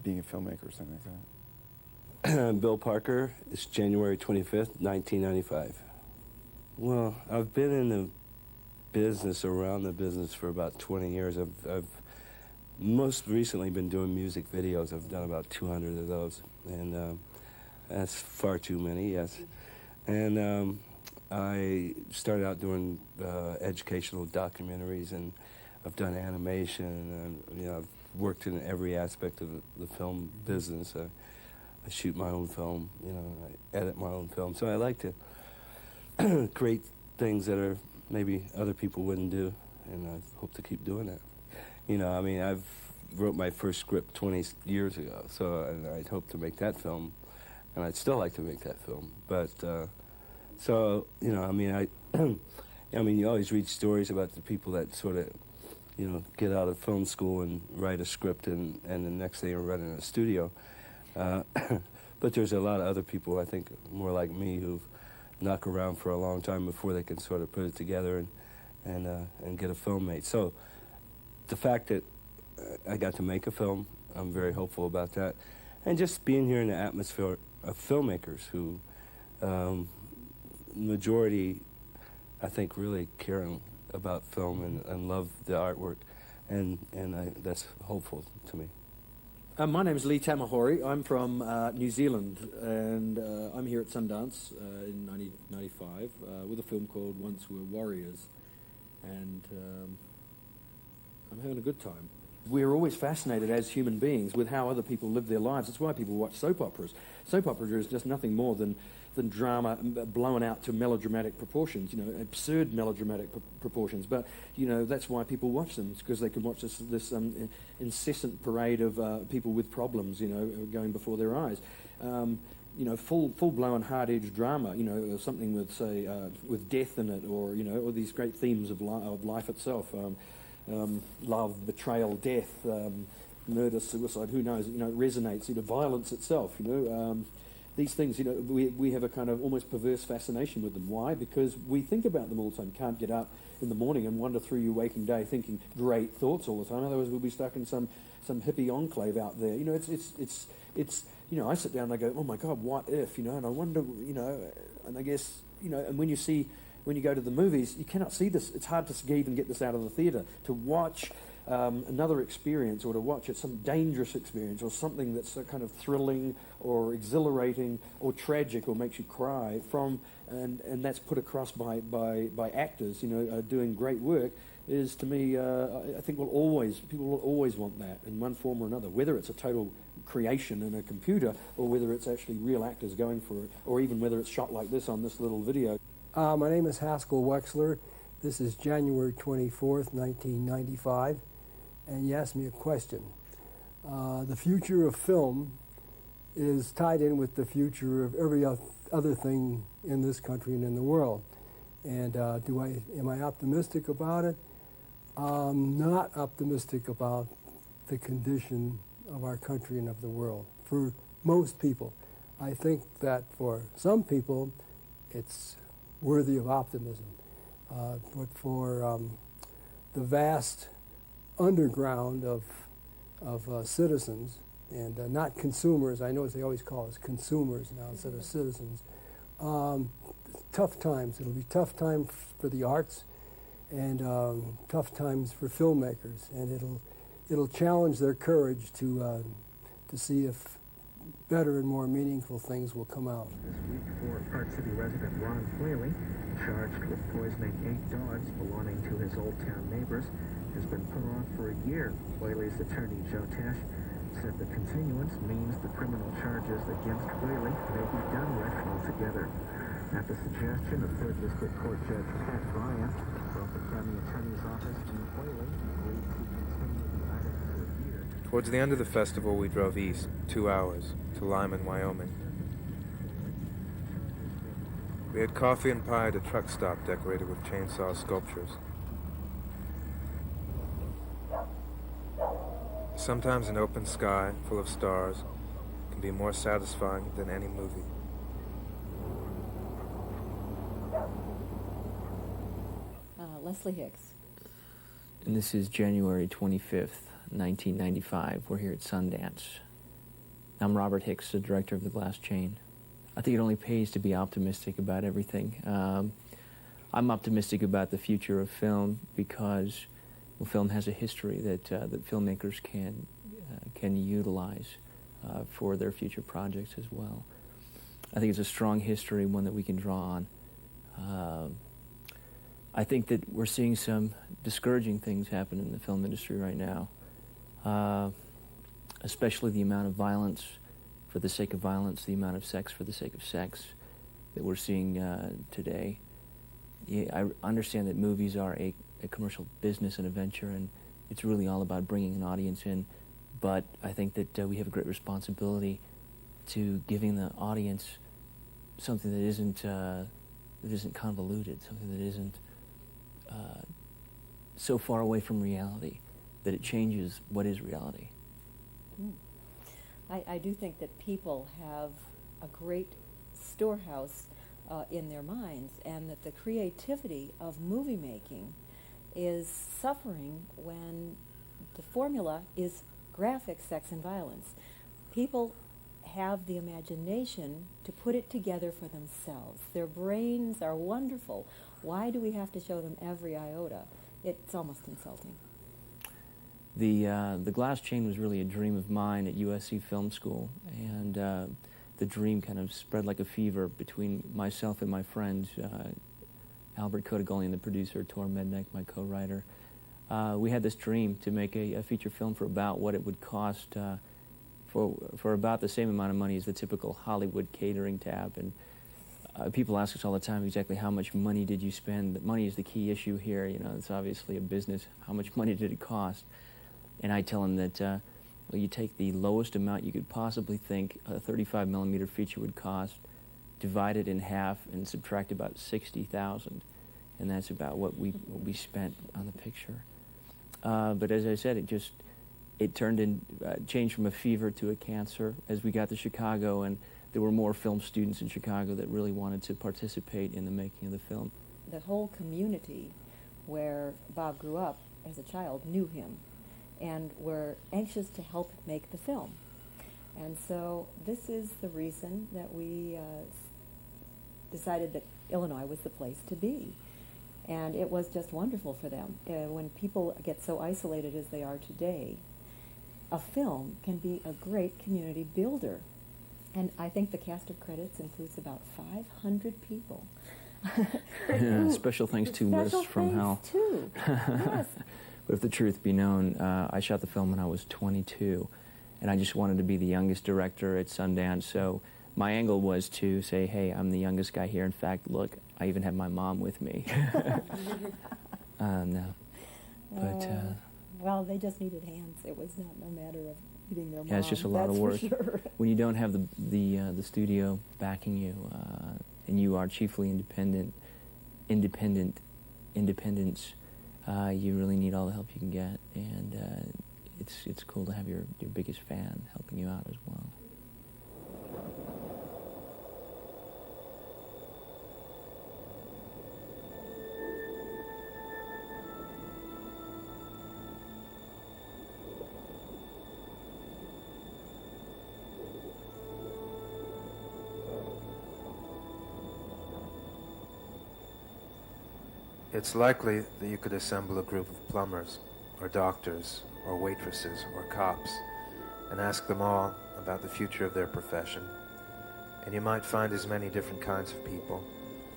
being a filmmaker or something like that. Bill Parker. It's January 25th, 1995. Well, I've been in the business, around the business, for about 20 years. I've most recently been doing music videos. I've done about 200 of those, and that's far too many, yes. And I started out doing educational documentaries, and I've done animation, and I've worked in every aspect of the film business. I shoot my own film, I edit my own film. So I like to create things that are maybe other people wouldn't do, and I hope to keep doing that. I've wrote my first script 20 years ago, so I'd hope to make that film, and I'd still like to make that film. But, you always read stories about the people that sort of, get out of film school and write a script, and the next day are running a studio. But there's a lot of other people, I think, more like me, who've knocked around for a long time before they can sort of put it together and get a film made. So the fact that I got to make a film, I'm very hopeful about that. And just being here in the atmosphere of filmmakers who, majority, I think, really caring about film and love the artwork. And that's hopeful to me. My name is Lee Tamahori. I'm from New Zealand, and I'm here at Sundance in 1995 with a film called Once We're Warriors. And I'm having a good time. We're always fascinated as human beings with how other people live their lives. That's why people watch soap operas. Soap opera is just nothing more than drama blown out to melodramatic proportions, absurd melodramatic proportions. But, that's why people watch them. It's because they can watch this incessant parade of people with problems, going before their eyes. Full-blown hard-edged drama, something with, say, with death in it, or these great themes of life itself. Love, betrayal, death, murder, suicide, who knows, it resonates, violence itself, these things, we have a kind of almost perverse fascination with them. Why? Because we think about them all the time. Can't get up in the morning and wander through your waking day thinking great thoughts all the time. Otherwise, we'll be stuck in some hippie enclave out there. It's I sit down and I go, oh my God, what if, and I wonder, and I guess, and when you go to the movies, you cannot see this. It's hard to even get this out of the theatre. To watch another experience, or to watch some dangerous experience, or something that's kind of thrilling or exhilarating or tragic or makes you cry and that's put across by actors, doing great work, is, to me, I think people will always want that in one form or another, whether it's a total creation in a computer or whether it's actually real actors going for it, or even whether it's shot like this on this little video. My name is Haskell Wexler. This is January 24th, 1995, and you asked me a question. The future of film is tied in with the future of every other thing in this country and in the world. And am I optimistic about it? I'm not optimistic about the condition of our country and of the world. For most people, I think that for some people, it's worthy of optimism. But for the vast underground of citizens, and not consumers, I notice they always call us consumers now instead of citizens, tough times. It'll be tough times for the arts, and tough times for filmmakers, and it'll challenge their courage to see if better and more meaningful things will come out. This week, for Park City resident Ron Whaley, charged with poisoning 8 dogs belonging to his Old Town neighbors, has been put off for a year. Whaley's attorney, Joe Tesh, said the continuance means the criminal charges against Whaley may be done with altogether. At the suggestion of 3rd District Court Judge Pat Bryant, Broken County Attorney's Office and Whaley agreed to continue the item for a year. Towards the end of the festival, we drove east, 2 hours, to Lyman, Wyoming. We had coffee and pie at a truck stop decorated with chainsaw sculptures. Sometimes an open sky full of stars can be more satisfying than any movie. Leslie Hicks. And this is January 25th, 1995. We're here at Sundance. I'm Robert Hicks, the director of The Glass Chain. I think it only pays to be optimistic about everything. I'm optimistic about the future of film because film has a history that filmmakers can utilize for their future projects as well. I think it's a strong history, one that we can draw on. I think that we're seeing some discouraging things happen in the film industry right now, especially the amount of violence for the sake of violence, the amount of sex for the sake of sex that we're seeing today. I understand that movies are a commercial business and a venture, and it's really all about bringing an audience in, but I think that we have a great responsibility to giving the audience something that isn't convoluted, something that isn't so far away from reality that it changes what is reality. I do think that people have a great storehouse in their minds, and that the creativity of movie making is suffering when the formula is graphic sex and violence. People have the imagination to put it together for themselves. Their brains are wonderful. Why do we have to show them every iota? It's almost insulting. The Glass Chain was really a dream of mine at USC Film School, and the dream kind of spread like a fever between myself and my friends, Albert Kodagolian, the producer, Tor Mednick, my co-writer. we had this dream to make a feature film for about what it would cost for about the same amount of money as the typical Hollywood catering tab. And people ask us all the time exactly how much money did you spend. Money is the key issue here. You know, it's obviously a business. How much money did it cost? And I tell them that well, you take the lowest amount you could possibly think a 35 millimeter feature would cost, divide it in half, and subtract about 60,000, and that's about what we spent on the picture. But as I said, it changed from a fever to a cancer as we got to Chicago, and there were more film students in Chicago that really wanted to participate in the making of the film. The whole community where Bob grew up as a child knew him and were anxious to help make the film. And so this is the reason that we decided that Illinois was the place to be. And it was just wonderful for them. When people get so isolated as they are today, a film can be a great community builder. And I think the cast of credits includes about 500 people. Yeah, special thanks to Liz from Hell. Too. Yes. But if the truth be known, I shot the film when I was 22, and I just wanted to be the youngest director at Sundance. So my angle was to say, hey, I'm the youngest guy here. In fact, look, I even have my mom with me. No. But well, they just needed hands. It was not a matter of needing their mom. yeah, it's just a lot of work. Sure. When you don't have the studio backing you, and you are chiefly independence, you really need all the help you can get, and it's cool to have your biggest fan helping you out as well. It's likely that you could assemble a group of plumbers, or doctors, or waitresses, or cops, and ask them all about the future of their profession. And you might find as many different kinds of people,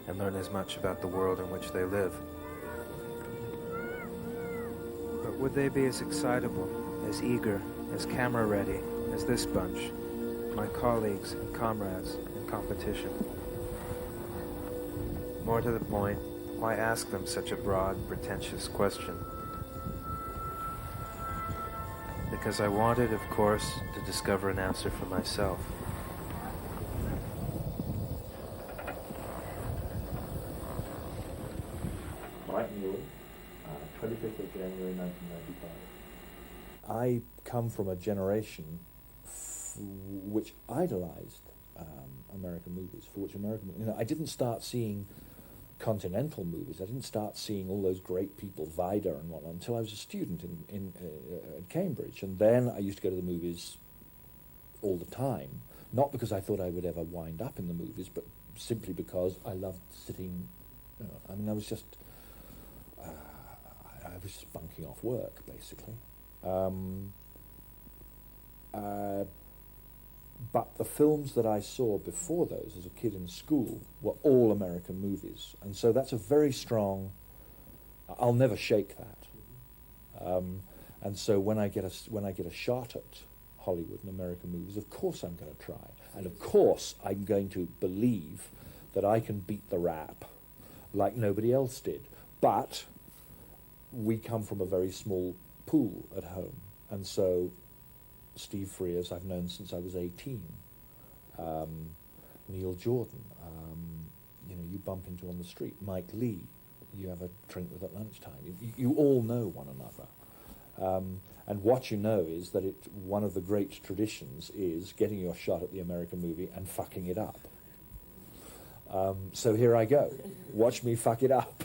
and learn as much about the world in which they live. But would they be as excitable, as eager, as camera-ready as this bunch, my colleagues and comrades in competition? More to the point, why ask them such a broad, pretentious question? Because I wanted, of course, to discover an answer for myself. MCMULLEN, 25th of January 1995. I come from a generation which idolized American movies, for which I didn't start seeing continental movies. I didn't start seeing all those great people, Vida and whatnot, until I was a student at Cambridge. And then I used to go to the movies all the time, not because I thought I would ever wind up in the movies, but simply because I loved sitting. I was just bunking off work, basically. But the films that I saw before those as a kid in school were all American movies. And so that's a very strong, I'll never shake that. And so when I get a shot at Hollywood and American movies, of course I'm going to try. And of course I'm going to believe that I can beat the rap like nobody else did. But we come from a very small pool at home. And so Steve Frears I've known since I was 18. Neil Jordan, you bump into on the street. Mike Lee, you have a drink with at lunchtime. You all know one another. And what you know is that one of the great traditions is getting your shot at the American movie and fucking it up. So here I go. Watch me fuck it up.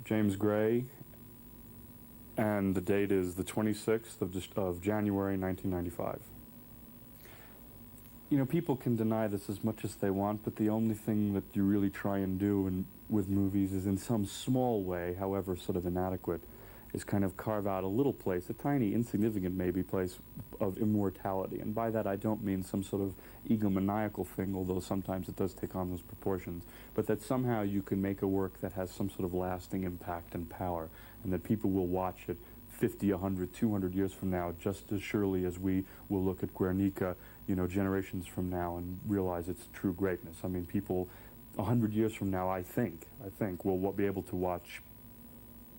James Gray, and the date is the 26th of January 1995. People can deny this as much as they want, but the only thing that you really try and do with movies is in some small way, however sort of inadequate, is kind of carve out a little place, a tiny, insignificant maybe place of immortality. And by that I don't mean some sort of egomaniacal thing, although sometimes it does take on those proportions, but that somehow you can make a work that has some sort of lasting impact and power, and that people will watch it 50, 100, 200 years from now just as surely as we will look at Guernica, you know, generations from now and realize its true greatness. I mean, people 100 years from now, I think, will be able to watch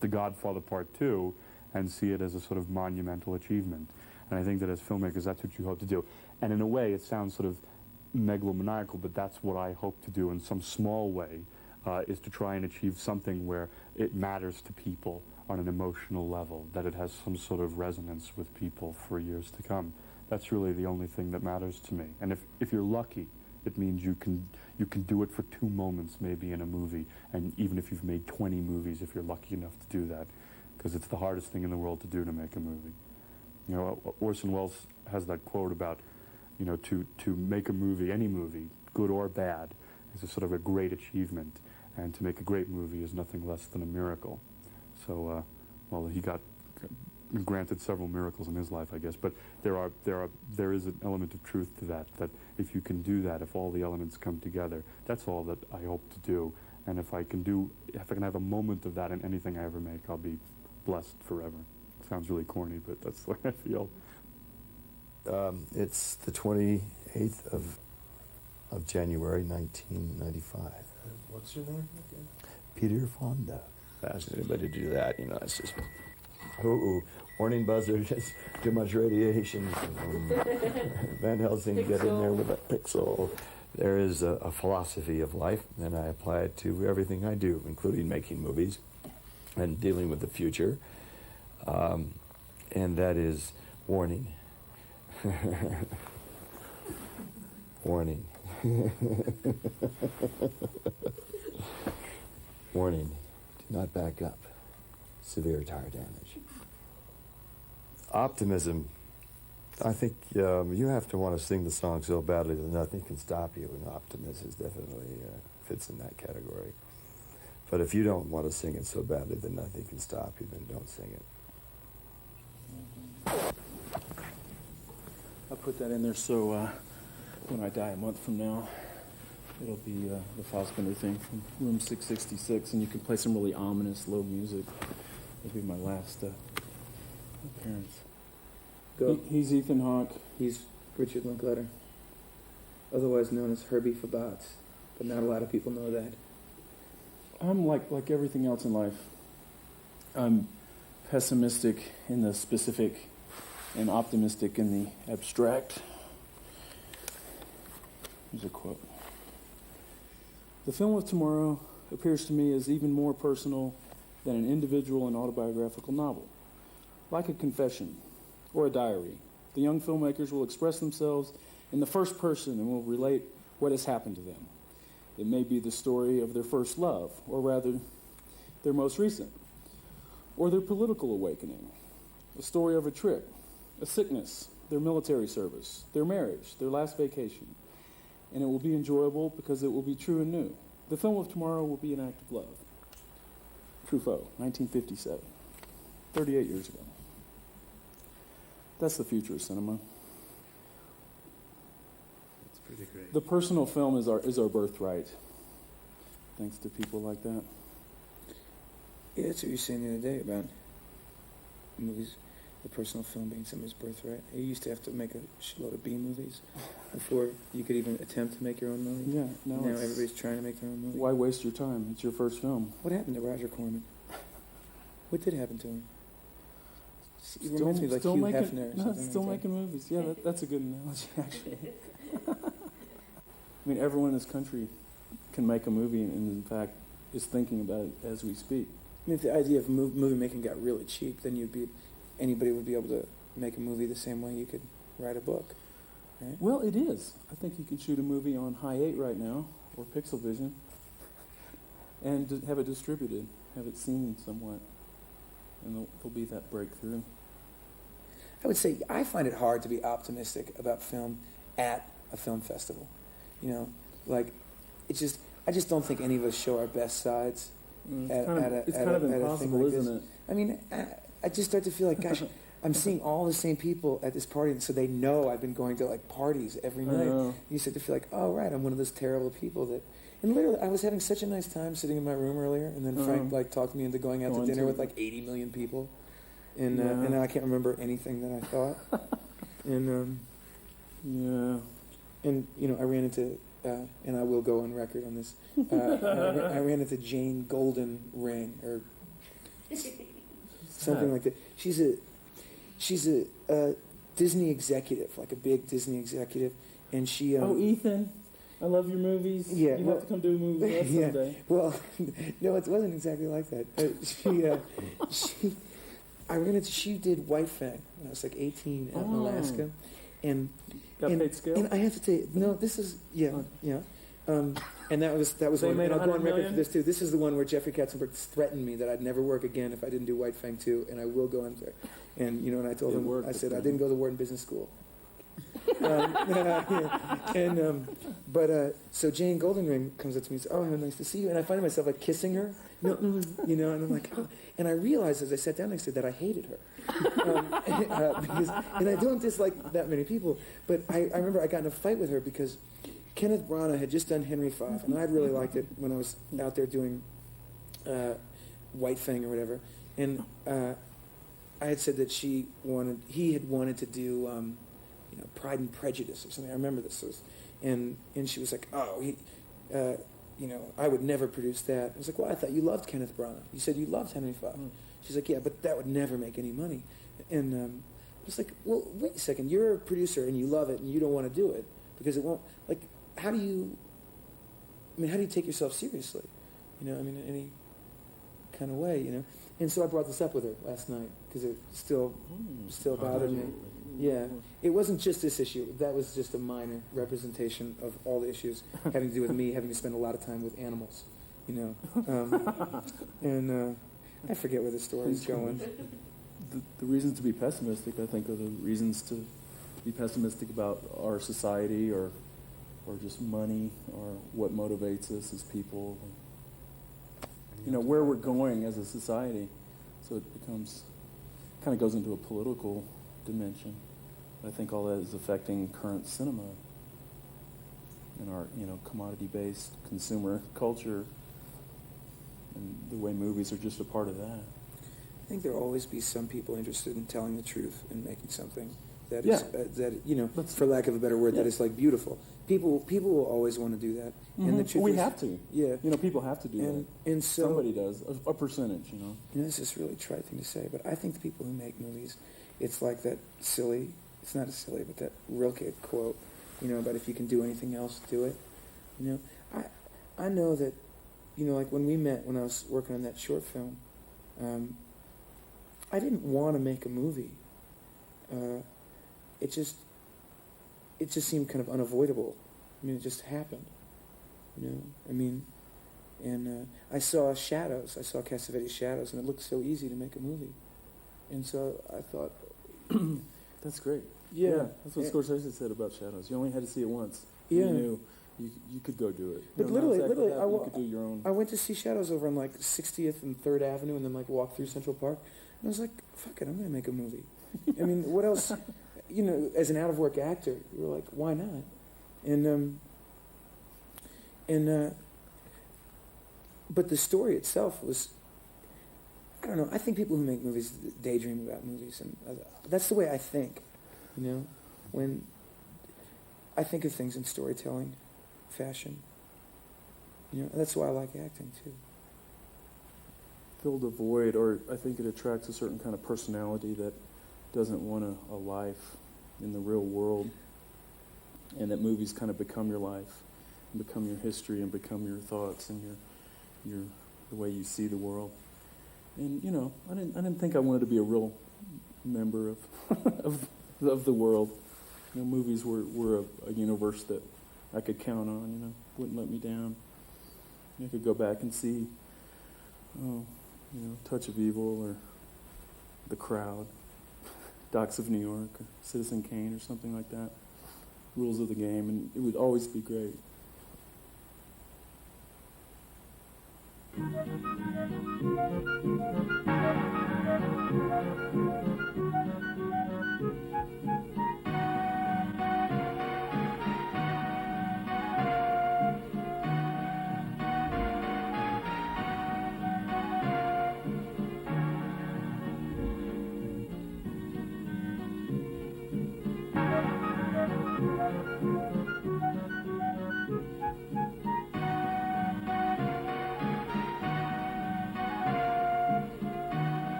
The Godfather Part 2 and see it as a sort of monumental achievement. And I think that as filmmakers, that's what you hope to do. And in a way, it sounds sort of megalomaniacal, but that's what I hope to do in some small way, is to try and achieve something where it matters to people on an emotional level, that it has some sort of resonance with people for years to come. That's really the only thing that matters to me. And if you're lucky, it means you can do it for 2 moments maybe in a movie, and even if you've made 20 movies, if you're lucky enough to do that, because it's the hardest thing in the world to do, to make a movie. You know, Orson Welles has that quote about, you know, to make a movie, any movie, good or bad, is a sort of a great achievement, and to make a great movie is nothing less than a miracle. So, well, he got granted several miracles in his life, I guess, but there is an element of truth to that, that if you can do that, if all the elements come together, that's all that I hope to do. And if I can have a moment of that in anything I ever make, I'll be blessed forever. It sounds really corny, but that's the way I feel. It's the 28th of January, 1995. What's your name again? Peter Fonda. Ask anybody to do that, you know, it's just, warning buzzer, just too much radiation. Van Helsing, get in there with a pixel. There is a philosophy of life, and I apply it to everything I do, including making movies and dealing with the future. And that is warning. Warning. Warning. Do not back up. Severe tire damage. Optimism. I think you have to want to sing the song so badly that nothing can stop you, and optimism definitely fits in that category. But if you don't want to sing it so badly that nothing can stop you, then don't sing it. I put that in there so when I die a month from now, it'll be the Fassbender thing from room 666, and you can play some really ominous, low music. It'll be my last appearance. Go. He's Ethan Hawke. He's Richard Linklater, otherwise known as Herbie Fabats, but not a lot of people know that. I'm like everything else in life. I'm pessimistic in the specific and optimistic in the abstract. Here's a quote. The film of tomorrow appears to me as even more personal than an individual and autobiographical novel. Like a confession or a diary, the young filmmakers will express themselves in the first person and will relate what has happened to them. It may be the story of their first love, or rather, their most recent, or their political awakening, a story of a trip, a sickness, their military service, their marriage, their last vacation. And it will be enjoyable because it will be true and new. The film of tomorrow will be an act of love. Truffaut, 1957, 38 years ago. That's the future of cinema. That's pretty great. The personal film is our birthright, thanks to people like that. Yeah, that's what you were saying the other day about movies, the personal film being somebody's birthright. You used to have to make a shitload of B movies before you could even attempt to make your own movie. Yeah, now everybody's trying to make their own movie. Why waste your time? It's your first film. What happened to Roger Corman? What did happen to him? He reminds me of like Hugh Hefner or something. Still making movies. Yeah, that's a good analogy, actually. I mean, everyone in this country can make a movie, and in fact, is thinking about it as we speak. I mean, if the idea of movie making got really cheap, then anybody would be able to make a movie the same way you could write a book, right? Well, it is. I think you can shoot a movie on High 8 right now, or Pixel Vision, and have it distributed, have it seen somewhat, and there'll be that breakthrough. I would say I find it hard to be optimistic about film at a film festival. You know, like I just don't think any of us show our best sides It's kind of impossible, like isn't this. it? I mean, I just start to feel like, gosh, I'm seeing all the same people at this party, so they know I've been going to like parties every night. You start to feel like, oh right, I'm one of those terrible people that. And literally, I was having such a nice time sitting in my room earlier, and then Frank like talked me into going out to dinner with like 80 million people, and I can't remember anything that I thought. And and you know, I ran into. And I will go on record on this. I ran into Jane Golden Ring or something like that. She's a Disney executive, like a big Disney executive, and she. Oh, Ethan, I love your movies. Yeah, you have to come do a movie with us someday. Well, no, it wasn't exactly like that. I ran into. She did White Fang when I was like 18 out in Alaska, and. Paid scale? And I have to tell you, no, this is and that was They one. made And I'll go on 100 record million? for this too. This is the one where Jeffrey Katzenberg threatened me that I'd never work again if I didn't do White Fang 2, and I will go on there. And you know, and I told him, I said I didn't go to Wharton Business School. So Jane Goldenring comes up to me and says, "Oh, how nice to see you," and I find myself like kissing her, you know, and I'm like, oh. And I realized as I sat down next to her that I hated her, and I don't dislike that many people, but I remember I got in a fight with her because Kenneth Branagh had just done Henry V, and I'd really liked it when I was out there doing White Fang or whatever, and I had said that he had wanted to do Pride and Prejudice or something. I remember this. And she was like, oh, I would never produce that. I was like, well, I thought you loved Kenneth Branagh. You said you loved Henry V. She's like, yeah, but that would never make any money. And I was like, well, wait a second. You're a producer and you love it and you don't want to do it because it won't. Like, how do you take yourself seriously? You know, I mean, in any kind of way, you know. And so I brought this up with her last night because it still bothered me. Yeah, it wasn't just this issue. That was just a minor representation of all the issues having to do with me having to spend a lot of time with animals, you know. And I forget where the story's going. The reasons to be pessimistic, I think, are the reasons to be pessimistic about our society or just money or what motivates us as people. You know, where we're going as a society. So it becomes, kind of goes into a political dimension. I think all that is affecting current cinema and our, commodity-based consumer culture, and the way movies are just a part of that. I think there'll always be some people interested in telling the truth and making something that is, for lack of a better word, that is like beautiful. People will always want to do that, and the truth we is, have to. Yeah, people have to do that. And so somebody does a percentage, you know. And this is a really trite thing to say, but I think the people who make movies, it's like that silly. It's not as silly, but that Rilke quote, about if you can do anything else, do it. You know, I know that, like when we met when I was working on that short film, I didn't want to make a movie. It just seemed kind of unavoidable. I mean, it just happened. I mean, and I saw Shadows. I saw Cassavetes' Shadows, and it looked so easy to make a movie. And so I thought, that's great. Yeah, that's what Scorsese said about Shadows. You only had to see it once. Yeah, you knew you could go do it. But literally, you could do your own. I went to see Shadows over on like 60th and 3rd Avenue, and then like walk through Central Park, and I was like, "Fuck it, I'm gonna make a movie." I mean, what else? As an out-of-work actor, you were like, "Why not?" But the story itself was. I don't know. I think people who make movies daydream about movies, and that's the way I think. When I think of things in storytelling fashion, that's why I like acting too. Fill the void, or I think it attracts a certain kind of personality that doesn't want a life in the real world, and that movies kind of become your life, and become your history, and become your thoughts and your the way you see the world. And I didn't think I wanted to be a real member of of the world. Movies were a universe that I could count on. Wouldn't let me down. I could go back and see, Touch of Evil or The Crowd, Docs of New York, or Citizen Kane, or something like that. Rules of the Game, and it would always be great.